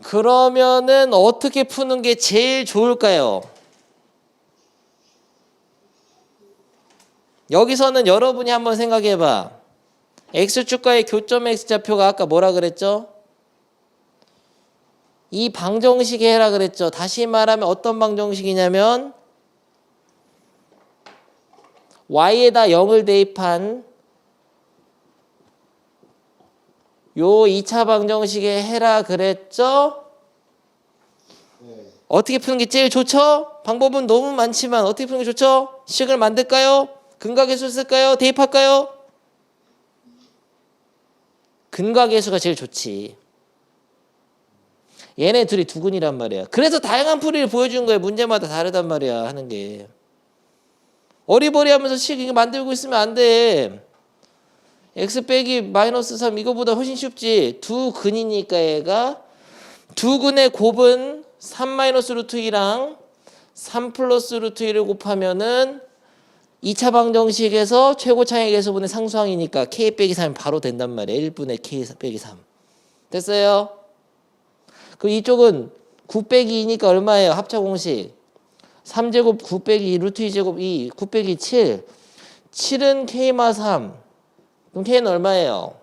그러면은 어떻게 푸는 게 제일 좋을까요? 여기서는 여러분이 한번 생각해봐. X축과의 교점 X좌표가 아까 뭐라 그랬죠? 이 방정식이 해라 그랬죠. 다시 말하면 어떤 방정식이냐면 Y에다 0을 대입한 요 2차 방정식에 해라 그랬죠? 네. 어떻게 푸는 게 제일 좋죠? 방법은 너무 많지만 어떻게 푸는 게 좋죠? 식을 만들까요? 근각계수 쓸까요? 대입할까요? 근각계수가 제일 좋지. 얘네 둘이 두근이란 말이야. 그래서 다양한 풀이를 보여준 거야. 문제마다 다르단 말이야 하는 게. 어리버리하면서 식 이거 만들고 있으면 안 돼. x 빼기 마이너스 3 이거보다 훨씬 쉽지. 두 근이니까 얘가 두 근의 곱은 3 마이너스 루트 2랑 3 플러스 루트 2를 곱하면은 2차 방정식에서 최고차의 계수분의 상수항이니까 k 빼기 3이 바로 된단 말이야. 1분의 k 빼기 3. 됐어요? 그럼 이쪽은 9 빼기 2니까 얼마예요? 합차 공식. 3제곱 9 빼기 2 루트 2제곱 2 9 빼기 7. 7은 k마 3. 그럼 k는 얼마예요?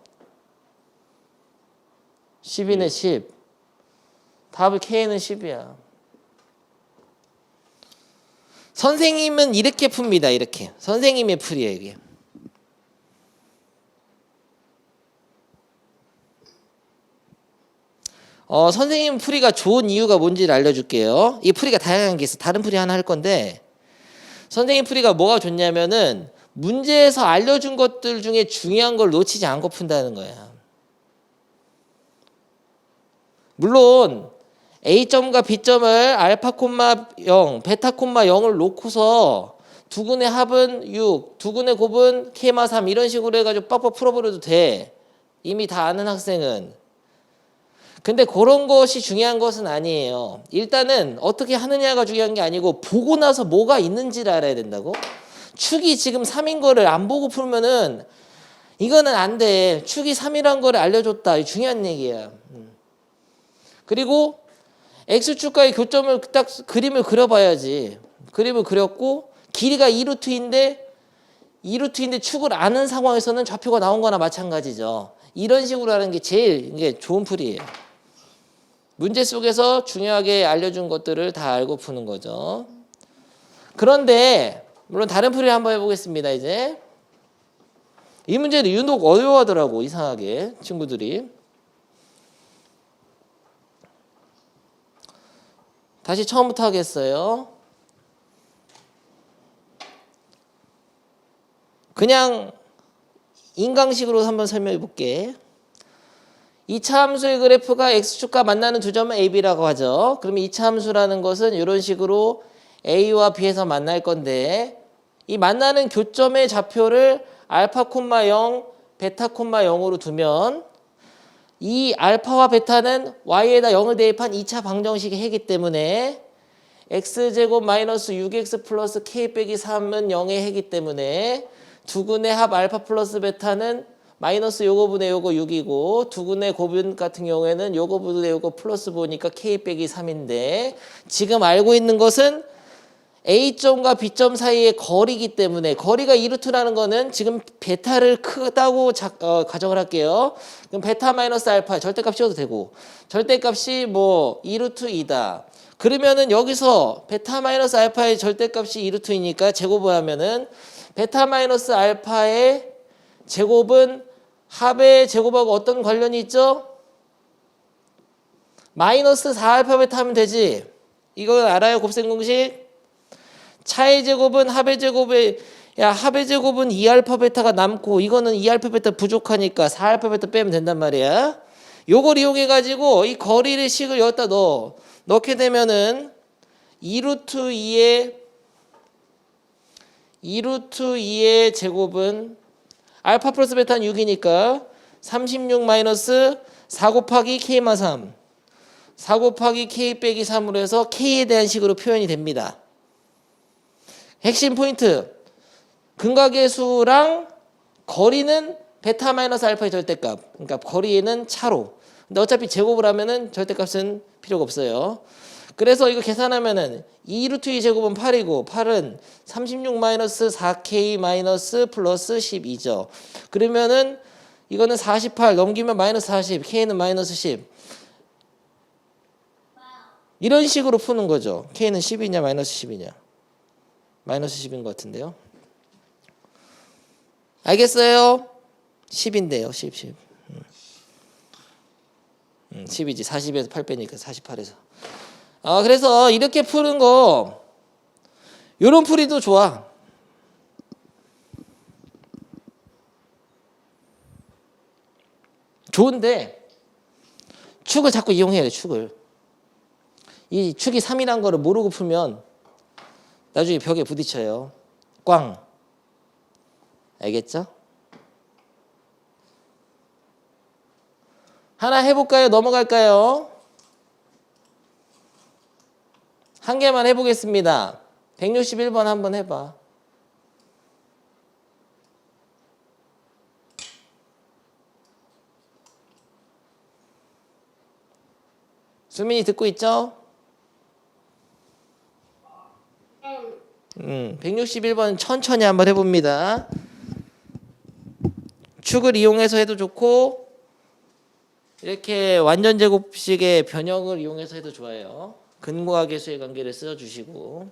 10이네 10. 답을 k는 10이야. 선생님은 이렇게 풉니다. 이렇게. 선생님의 풀이에요 이게. 선생님 풀이가 좋은 이유가 뭔지를 알려줄게요. 이 풀이가 다양한 게 있어. 다른 풀이 하나 할 건데 선생님 풀이가 뭐가 좋냐면은 문제에서 알려준 것들 중에 중요한 걸 놓치지 않고 푼다는 거야. 물론 A점과 B점을 알파 콤마 0, 베타 콤마 0을 놓고서 두근의 합은 6, 두근의 곱은 K마 3 이런 식으로 해가지고 빡빡 풀어버려도 돼. 이미 다 아는 학생은. 근데 그런 것이 중요한 것은 아니에요. 일단은 어떻게 하느냐가 중요한 게 아니고 보고 나서 뭐가 있는지를 알아야 된다고. 축이 지금 3인 거를 안 보고 풀면은 이거는 안 돼. 축이 3이란 거를 알려줬다. 이 중요한 얘기야. 그리고 X축과의 교점을 딱 그림을 그려봐야지. 그림을 그렸고 길이가 2루트인데 축을 아는 상황에서는 좌표가 나온 거나 마찬가지죠. 이런 식으로 하는 게 제일 이게 좋은 풀이에요. 문제 속에서 중요하게 알려준 것들을 다 알고 푸는 거죠. 그런데 물론 다른 풀이를 한번 해보겠습니다. 이제 이 문제는 유독 어려워하더라고. 이상하게 친구들이. 다시 처음부터 하겠어요. 그냥 인강식으로 한번 설명해 볼게. 2차 함수의 그래프가 x축과 만나는 두 점은 a, b라고 하죠. 그러면 2차 함수라는 것은 이런 식으로 a와 b에서 만날 건데 이 만나는 교점의 좌표를 알파 콤마 0, 베타 콤마 0으로 두면 이 알파와 베타는 y에다 0을 대입한 2차 방정식의 해이기 때문에 x제곱 마이너스 6x 플러스 k 빼기 3은 0의 해이기 때문에 두근의 합 알파 플러스 베타는 마이너스 요거분의 요거 6이고 두근의 곱은 같은 경우에는 요거분의 요거 플러스 보니까 k 빼기 3인데 지금 알고 있는 것은 A점과 B점 사이의 거리이기 때문에 거리가 2루트라는 거는 지금 베타를 크다고 가정을 할게요. 그럼 베타 마이너스 알파 절대값 씌워도 되고 절대값이 뭐 2루트 2다. 그러면은 여기서 베타 마이너스 알파의 절대값이 2루트이니까 제곱을 하면은 베타 마이너스 알파의 제곱은 합의 제곱하고 어떤 관련이 있죠? 마이너스 4알파 베타 하면 되지. 이거 알아요? 곱셈 공식? 차의 제곱은 합의 제곱에 합의 제곱은 2알파 베타가 남고 이거는 2알파 베타 부족하니까 4알파 베타 빼면 된단 말이야. 요걸 이용해 가지고 이 거리의 식을 여기다 넣게 되면은 2루트 2의 제곱은 알파 플러스 베타는 6이니까 36 마이너스 4 곱하기 K마 3 4 곱하기 K 빼기 3으로 해서 K에 대한 식으로 표현이 됩니다. 핵심 포인트 근각의 수랑 거리는 베타 마이너스 알파의 절대값 그러니까 거리에는 차로 근데 어차피 제곱을 하면은 절대값은 필요가 없어요. 그래서 이거 계산하면은 2루트 2 제곱은 8이고 8은 36 마이너스 4K 마이너스 플러스 12죠. 그러면은 이거는 48 넘기면 마이너스 40 K는 마이너스 10 이런 식으로 푸는 거죠. K는 10이냐 마이너스 10이냐 마이너스 10인 것 같은데요. 알겠어요? 10인데요. 10. 10이지. 40에서 8 빼니까 48에서. 그래서 이렇게 푸는 거 요런 풀이도 좋아. 좋은데 축을 자꾸 이용해야 돼. 축을. 이 축이 3이란 거를 모르고 풀면 나중에 벽에 부딪혀요. 꽝. 알겠죠? 하나 해볼까요? 넘어갈까요? 한 개만 해보겠습니다. 161번 한번 해봐. 수민이 듣고 있죠? 161번 천천히 한번 해봅니다. 축을 이용해서 해도 좋고 이렇게 완전 제곱식의 변형을 이용해서 해도 좋아요. 근과 계수의 관계를 써주시고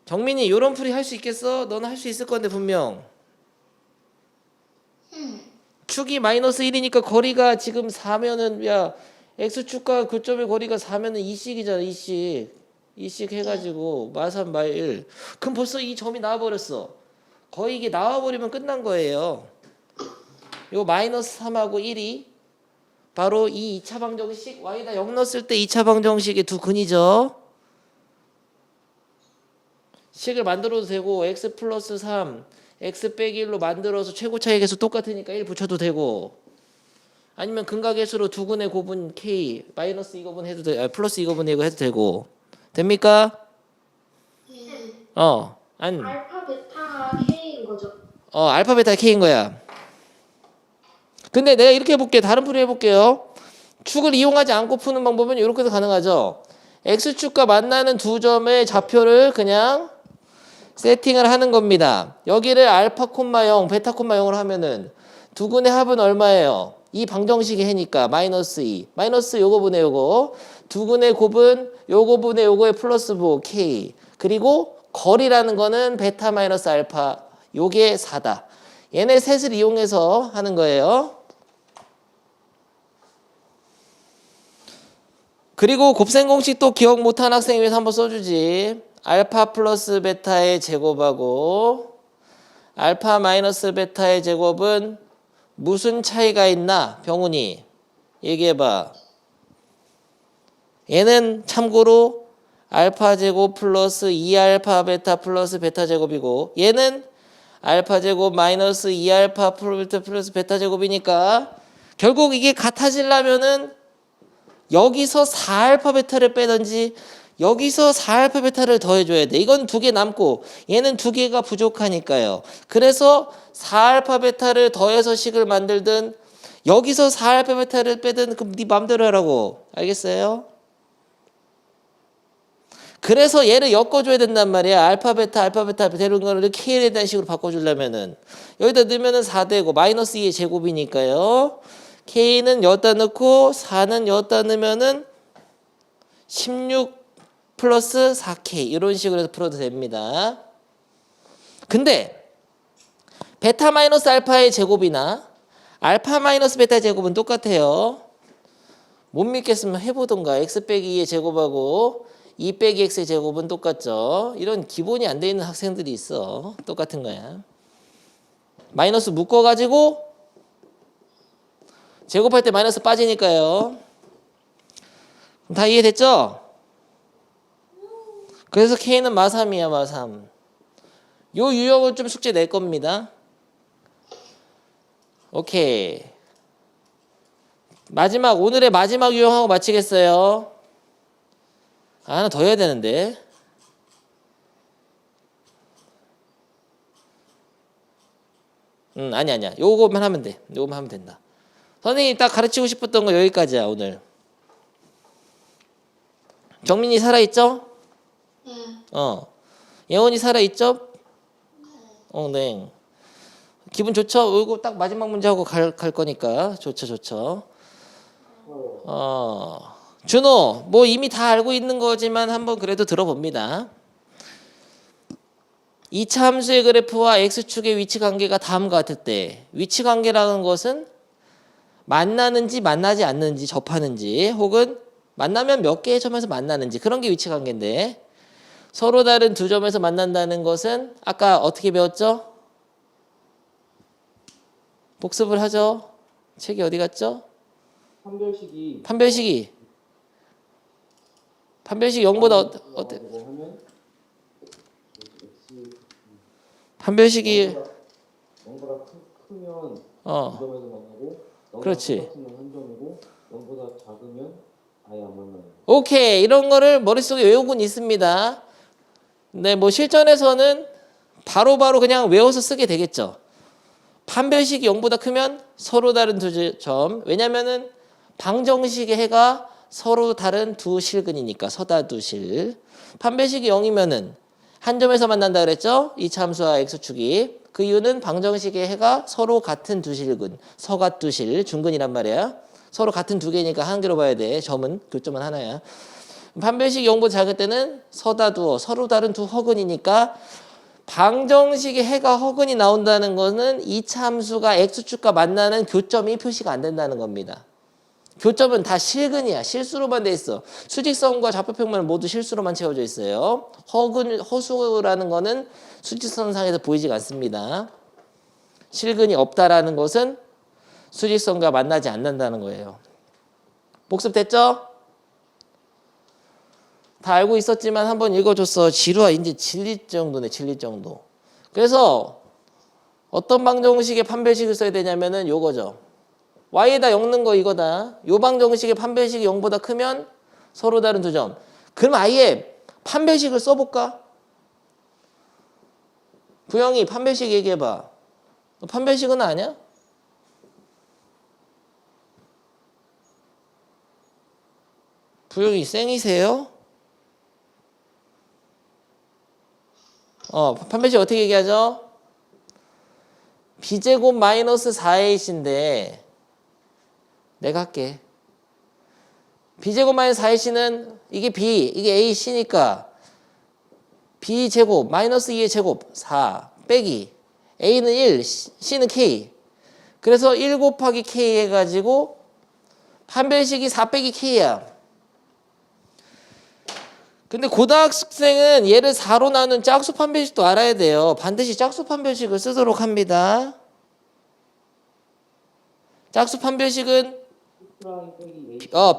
정민이 이런 풀이 할 수 있겠어? 너는 할 수 있을 건데 분명 축이 마이너스 1이니까 거리가 지금 4면은 X축과 교점의 거리가 4면은 2씩이잖아. 2씩 해가지고 마삼 마1 그럼 벌써 이 점이 나와버렸어. 거의 이게 나와버리면 끝난 거예요. 요 마이너스 3하고 1이 바로 이 2차 방정식 y다 0 넣었을 때 2차 방정식의 두 근이죠. 식을 만들어도 되고 x 플러스 3 x 빼기 1로 만들어서 최고 차이 계수 똑같으니까 1 붙여도 되고 아니면 근각계수로 두 근의 곱은 k 마이너스 2곱은 해도 돼 플러스 2곱은 이거 해도 되고 됩니까? 네. 아니 알파 베타가 K인 거죠. 알파 베타 k인 거야. 근데 내가 이렇게 해볼게. 다른 풀이 해볼게요. 축을 이용하지 않고 푸는 방법은 이렇게도 가능하죠. x축과 만나는 두 점의 좌표를 그냥 세팅을 하는 겁니다. 여기를 알파 콤마 0, 베타 콤마 0으로 하면은 두 근의 합은 얼마예요? 이 방정식이 해니까 마이너스 2. 마이너스 요거 분의 요거. 두 근의 곱은 요거 분의 요거의 플러스 5 k. 그리고 거리라는 거는 베타 마이너스 알파. 요게 4다. 얘네 셋을 이용해서 하는 거예요. 그리고 곱셈 공식 또 기억 못한 학생 위해서 한번 써주지. 알파 플러스 베타의 제곱하고 알파 마이너스 베타의 제곱은 무슨 차이가 있나? 병훈이 얘기해봐. 얘는 참고로 알파 제곱 플러스 2알파 베타 플러스 베타 제곱이고 얘는 알파 제곱 마이너스 2알파 플러스 베타 제곱이니까 결국 이게 같아지려면은 여기서 4알파 베타를 빼든지 여기서 4알파 베타를 더해줘야 돼. 이건 두 개 남고 얘는 두 개가 부족하니까요. 그래서 4알파 베타를 더해서 식을 만들든 여기서 4알파 베타를 빼든 그럼 네 맘대로 하라고. 알겠어요? 그래서 얘를 엮어줘야 된단 말이야. 알파 베타 되는 거를 K에 대한 식으로 바꿔주려면은 여기다 넣으면은 4되고 마이너스 2의 제곱이니까요. K는 여기다 넣고 4는 여기다 넣으면은 16 플러스 4K 이런 식으로 해서 풀어도 됩니다. 근데 베타 마이너스 알파의 제곱이나 알파 마이너스 베타의 제곱은 똑같아요. 못 믿겠으면 해보던가. x 빼기 2의 제곱하고 2 빼기 x의 제곱은 똑같죠. 이런 기본이 안 돼 있는 학생들이 있어. 똑같은 거야. 마이너스 묶어가지고 제곱할 때 마이너스 빠지니까요. 다 이해됐죠? 그래서 K는 마3이야, 마3. 요 유형을 좀 숙제 낼 겁니다. 오케이. 오늘의 마지막 유형하고 마치겠어요. 하나 더 해야 되는데. 아니야. 요거만 하면 돼. 요거만 하면 된다. 선생님이 딱 가르치고 싶었던 거 여기까지야, 오늘. 정민이 살아있죠? 네. 예원이 살아있죠? 네. 기분 좋죠? 이거 딱 마지막 문제 하고 갈 거니까. 좋죠. 준호, 뭐 이미 다 알고 있는 거지만 한번 그래도 들어봅니다. 2차 함수의 그래프와 x축의 위치 관계가 다음과 같을 때 위치 관계라는 것은 만나는지 만나지 않는지 접하는지 혹은 만나면 몇 개의 점에서 만나는지 그런 게 위치 관계인데 서로 다른 두 점에서 만난다는 것은 아까 어떻게 배웠죠? 복습을 하죠. 책이 어디 갔죠? 판별식이 판별식이 0보다 어때? 하면 판별식이 0보다 크면 두 어 점에서 만나고 0보다 그렇지. 똑같으면 한 점이고 0보다 작으면 아예 안 만나요. 오케이 이런 거를 머릿속에 외우고는 있습니다. 네, 뭐 실전에서는 바로바로 그냥 외워서 쓰게 되겠죠. 판별식이 0보다 크면 서로 다른 두 점. 왜냐면은 방정식의 해가 서로 다른 두 실근이니까 서다두실. 판별식이 0이면은 한 점에서 만난다 그랬죠? 이 참수와 x축이. 그 이유는 방정식의 해가 서로 같은 두 실근. 서갓두실 중근이란 말이야. 서로 같은 두 개니까 한 개로 봐야 돼. 점은 교점은 하나야. 판별식이 0보다 작을 때는 서다두어 서로 다른 두 허근이니까 방정식의 해가 허근이 나온다는 것은 이 참수가 x축과 만나는 교점이 표시가 안 된다는 겁니다. 교점은 다 실근이야. 실수로만 돼 있어. 수직선과 좌표평면은 모두 실수로만 채워져 있어요. 허수라는 거는 수직선상에서 보이지가 않습니다. 실근이 없다라는 것은 수직선과 만나지 않는다는 거예요. 복습됐죠? 다 알고 있었지만 한번 읽어줬어. 지루하 이제 질릴 정도네. 질릴 정도. 그래서 어떤 방정식의 판별식을 써야 되냐면은 요거죠. y에다 엮는 거 이거다. 요 방정식의 판별식이 0보다 크면 서로 다른 두 점. 그럼 아예 판별식을 써볼까? 부영이 판별식 얘기해봐. 너 판별식은 아냐? 부영이 쌩이세요? 판별식 어떻게 얘기하죠? b제곱 마이너스 4ac인데 내가 할게. b제곱 마이너스 4ac는 이게 b, 이게 ac니까 b제곱 마이너스 2의 제곱 4 빼기 a는 1, c는 k. 그래서 1 곱하기 k 해가지고 판별식이 4 빼기 k야. 근데 고등학생은 얘를 4로 나눈 짝수 판별식도 알아야 돼요. 반드시 짝수 판별식을 쓰도록 합니다. 짝수 판별식은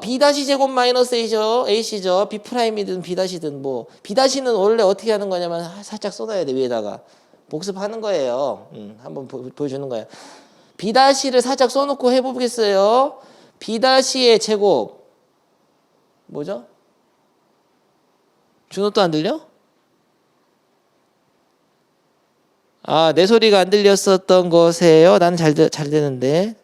b' 제곱 마이너스 ac죠. b'이든 b'든 뭐 b'는 원래 어떻게 하는 거냐면 살짝 쏟아야 돼. 위에다가 복습하는 거예요. 한번 보여주는 거예요. b'를 살짝 써놓고 해보겠어요. b'의 제곱 뭐죠? 준호 또 안 들려? 아, 내 소리가 안 들렸었던 거세요? 나는 잘 되는데.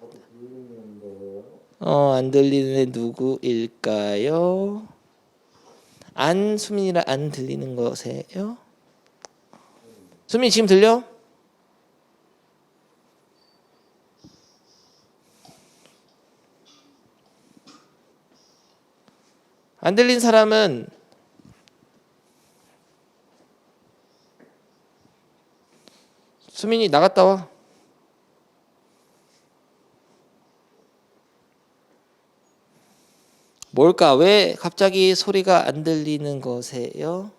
안 들리는 애 누구일까요? 수민이라 안 들리는 거세요? 수민 지금 들려? 안 들린 사람은 수민이 나갔다 와. 뭘까? 왜 갑자기 소리가 안 들리는 거세요?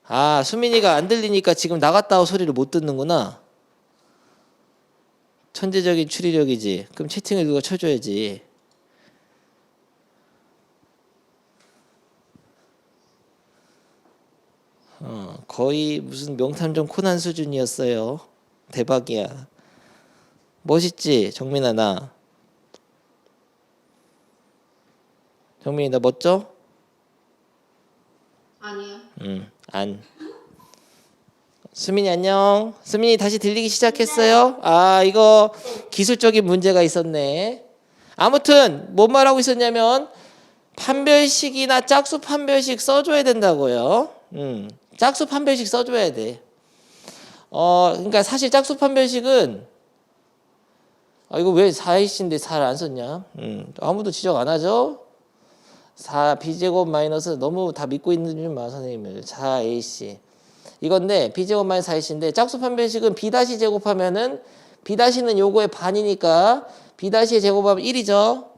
아, 수민이가 안 들리니까 지금 나갔다 와 소리를 못 듣는구나. 천재적인 추리력이지. 그럼 채팅을 누가 쳐줘야지. 거의 무슨 명탐정 코난 수준이었어요. 대박이야. 멋있지? 정민아 나. 정민이 나 멋져? 아니요. 안. 수민이 안녕. 수민이 다시 들리기 시작했어요? 아, 이거 기술적인 문제가 있었네. 아무튼 뭔 말하고 있었냐면 판별식이나 짝수 판별식 써줘야 된다고요. 짝수 판별식 써줘야 돼. 그러니까 사실 짝수 판별식은 이거 왜 4ac인데 4를 안 썼냐? 아무도 지적 안 하죠? 4 b제곱 마이너스 너무 다 믿고 있는 줄 마 선생님을. 4ac 이건데 b제곱 마이너스 4ac인데 짝수 판별식은 b' 제곱하면은 b'는 요거의 반이니까 b'의 제곱하면 1이죠.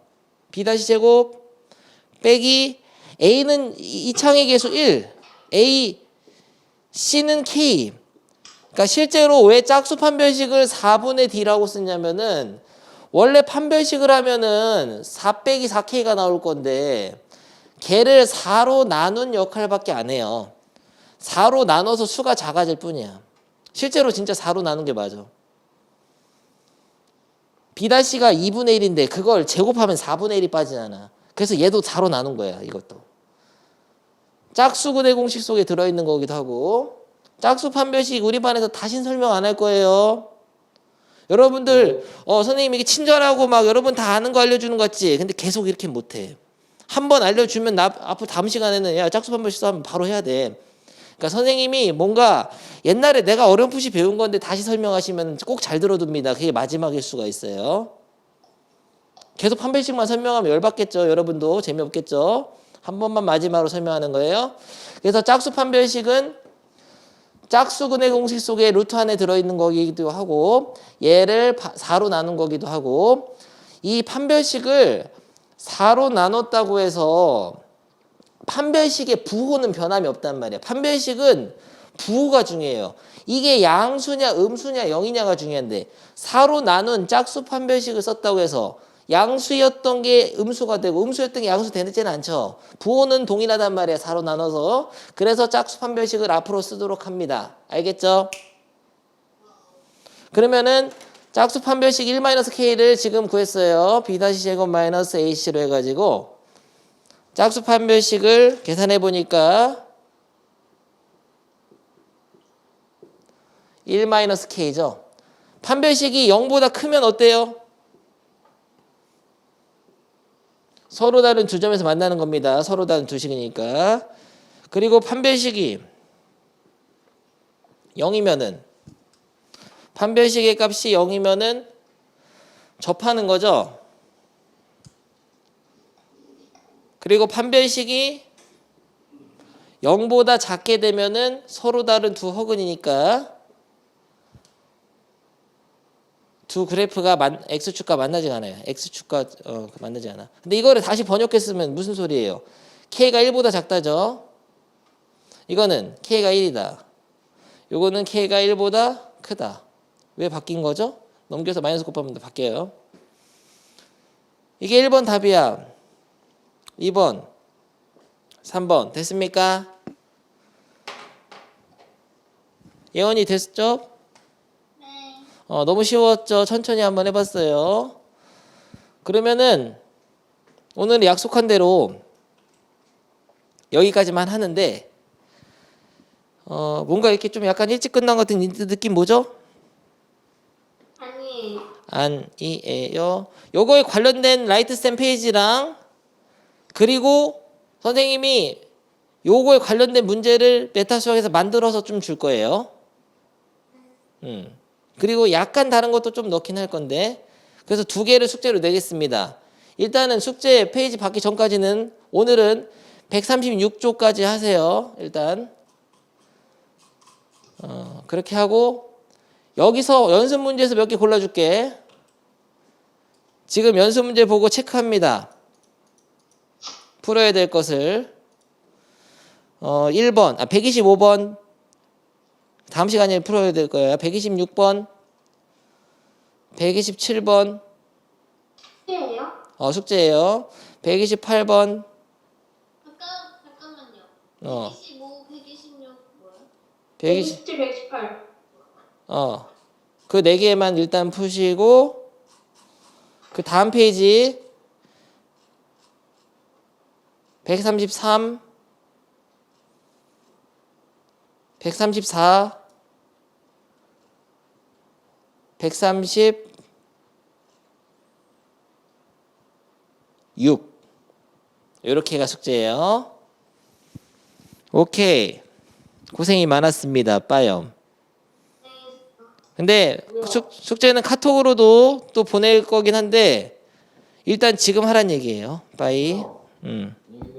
b' 제곱 빼기 a는 이창의 개수 1 a c는 k. 그러니까 실제로 왜 짝수 판별식을 4분의 d라고 쓰냐면은 원래 판별식을 하면은 4 빼기 4k가 나올 건데 걔를 4로 나눈 역할밖에 안 해요. 4로 나눠서 수가 작아질 뿐이야. 실제로 진짜 4로 나눈 게 맞아. b'가 2분의 1인데 그걸 제곱하면 4분의 1이 빠지잖아. 그래서 얘도 4로 나눈 거야. 이것도. 짝수근의 공식 속에 들어있는 거기도 하고. 짝수 판별식 우리 반에서 다신 설명 안 할 거예요. 여러분들 선생님이 이게 친절하고 막 여러분 다 아는 거 알려주는 거 같지? 근데 계속 이렇게 못해. 한 번 알려주면 앞으로 다음 시간에는 야 짝수 판별식 하면 바로 해야 돼. 그러니까 선생님이 뭔가 옛날에 내가 어렴풋이 배운 건데 다시 설명하시면 꼭 잘 들어둡니다. 그게 마지막일 수가 있어요. 계속 판별식만 설명하면 열받겠죠. 여러분도 재미없겠죠. 한 번만 마지막으로 설명하는 거예요. 그래서 짝수 판별식은 짝수근의 공식 속에 루트 안에 들어있는 거기도 하고 얘를 4로 나눈 거기도 하고 이 판별식을 4로 나눴다고 해서 판별식의 부호는 변함이 없단 말이야. 판별식은 부호가 중요해요. 이게 양수냐 음수냐 0이냐가 중요한데 4로 나눈 짝수 판별식을 썼다고 해서 양수였던 게 음수가 되고 음수였던 게 양수 되지는 않죠. 부호는 동일하단 말이야. 4로 나눠서. 그래서 짝수 판별식을 앞으로 쓰도록 합니다. 알겠죠? 그러면은 짝수 판별식 1-k를 지금 구했어요. b-제곱 마이너스 ac로 해가지고 짝수 판별식을 계산해 보니까 1-k죠. 판별식이 0보다 크면 어때요? 서로 다른 두 점에서 만나는 겁니다. 서로 다른 두 식이니까. 그리고 판별식이 0이면은 판별식의 값이 0이면은 접하는 거죠. 그리고 판별식이 0보다 작게 되면은 서로 다른 두 허근이니까 두 그래프가 x축과 만나지 않아요. x축과 만나지 않아. 근데 이거를 다시 번역했으면 무슨 소리예요? k가 1보다 작다죠. 이거는 k가 1이다. 요거는 k가 1보다 크다. 왜 바뀐 거죠? 넘겨서 마이너스 곱하면 바뀌어요. 이게 1번 답이야. 2번, 3번 됐습니까? 예원이 됐죠? 네. 너무 쉬웠죠? 천천히 한번 해봤어요. 그러면은 오늘 약속한 대로 여기까지만 하는데 뭔가 이렇게 좀 약간 일찍 끝난 것 같은 느낌 뭐죠? 아니에요. 요거에 관련된 라이트쌤 페이지랑 그리고 선생님이 요거에 관련된 문제를 메타 수학에서 만들어서 좀 줄 거예요. 그리고 약간 다른 것도 좀 넣긴 할 건데 그래서 두 개를 숙제로 내겠습니다. 일단은 숙제 페이지 받기 전까지는 오늘은 136조까지 하세요. 일단 그렇게 하고 여기서 연습 문제에서 몇 개 골라줄게. 지금 연습 문제 보고 체크합니다. 풀어야 될 것을 1번, 125번 다음 시간에 풀어야 될 거예요. 126번, 127번 숙제예요? 숙제예요. 128번 잠깐만요. 어 125, 126 뭐야? 120 127, 118. 그 네 개만 일단 푸시고 그 다음 페이지 133 134 136 이렇게가 숙제예요. 오케이. 고생이 많았습니다. 빠염. 근데 숙제는 카톡으로도 또 보낼 거긴 한데 일단 지금 하란 얘기예요. 빠이.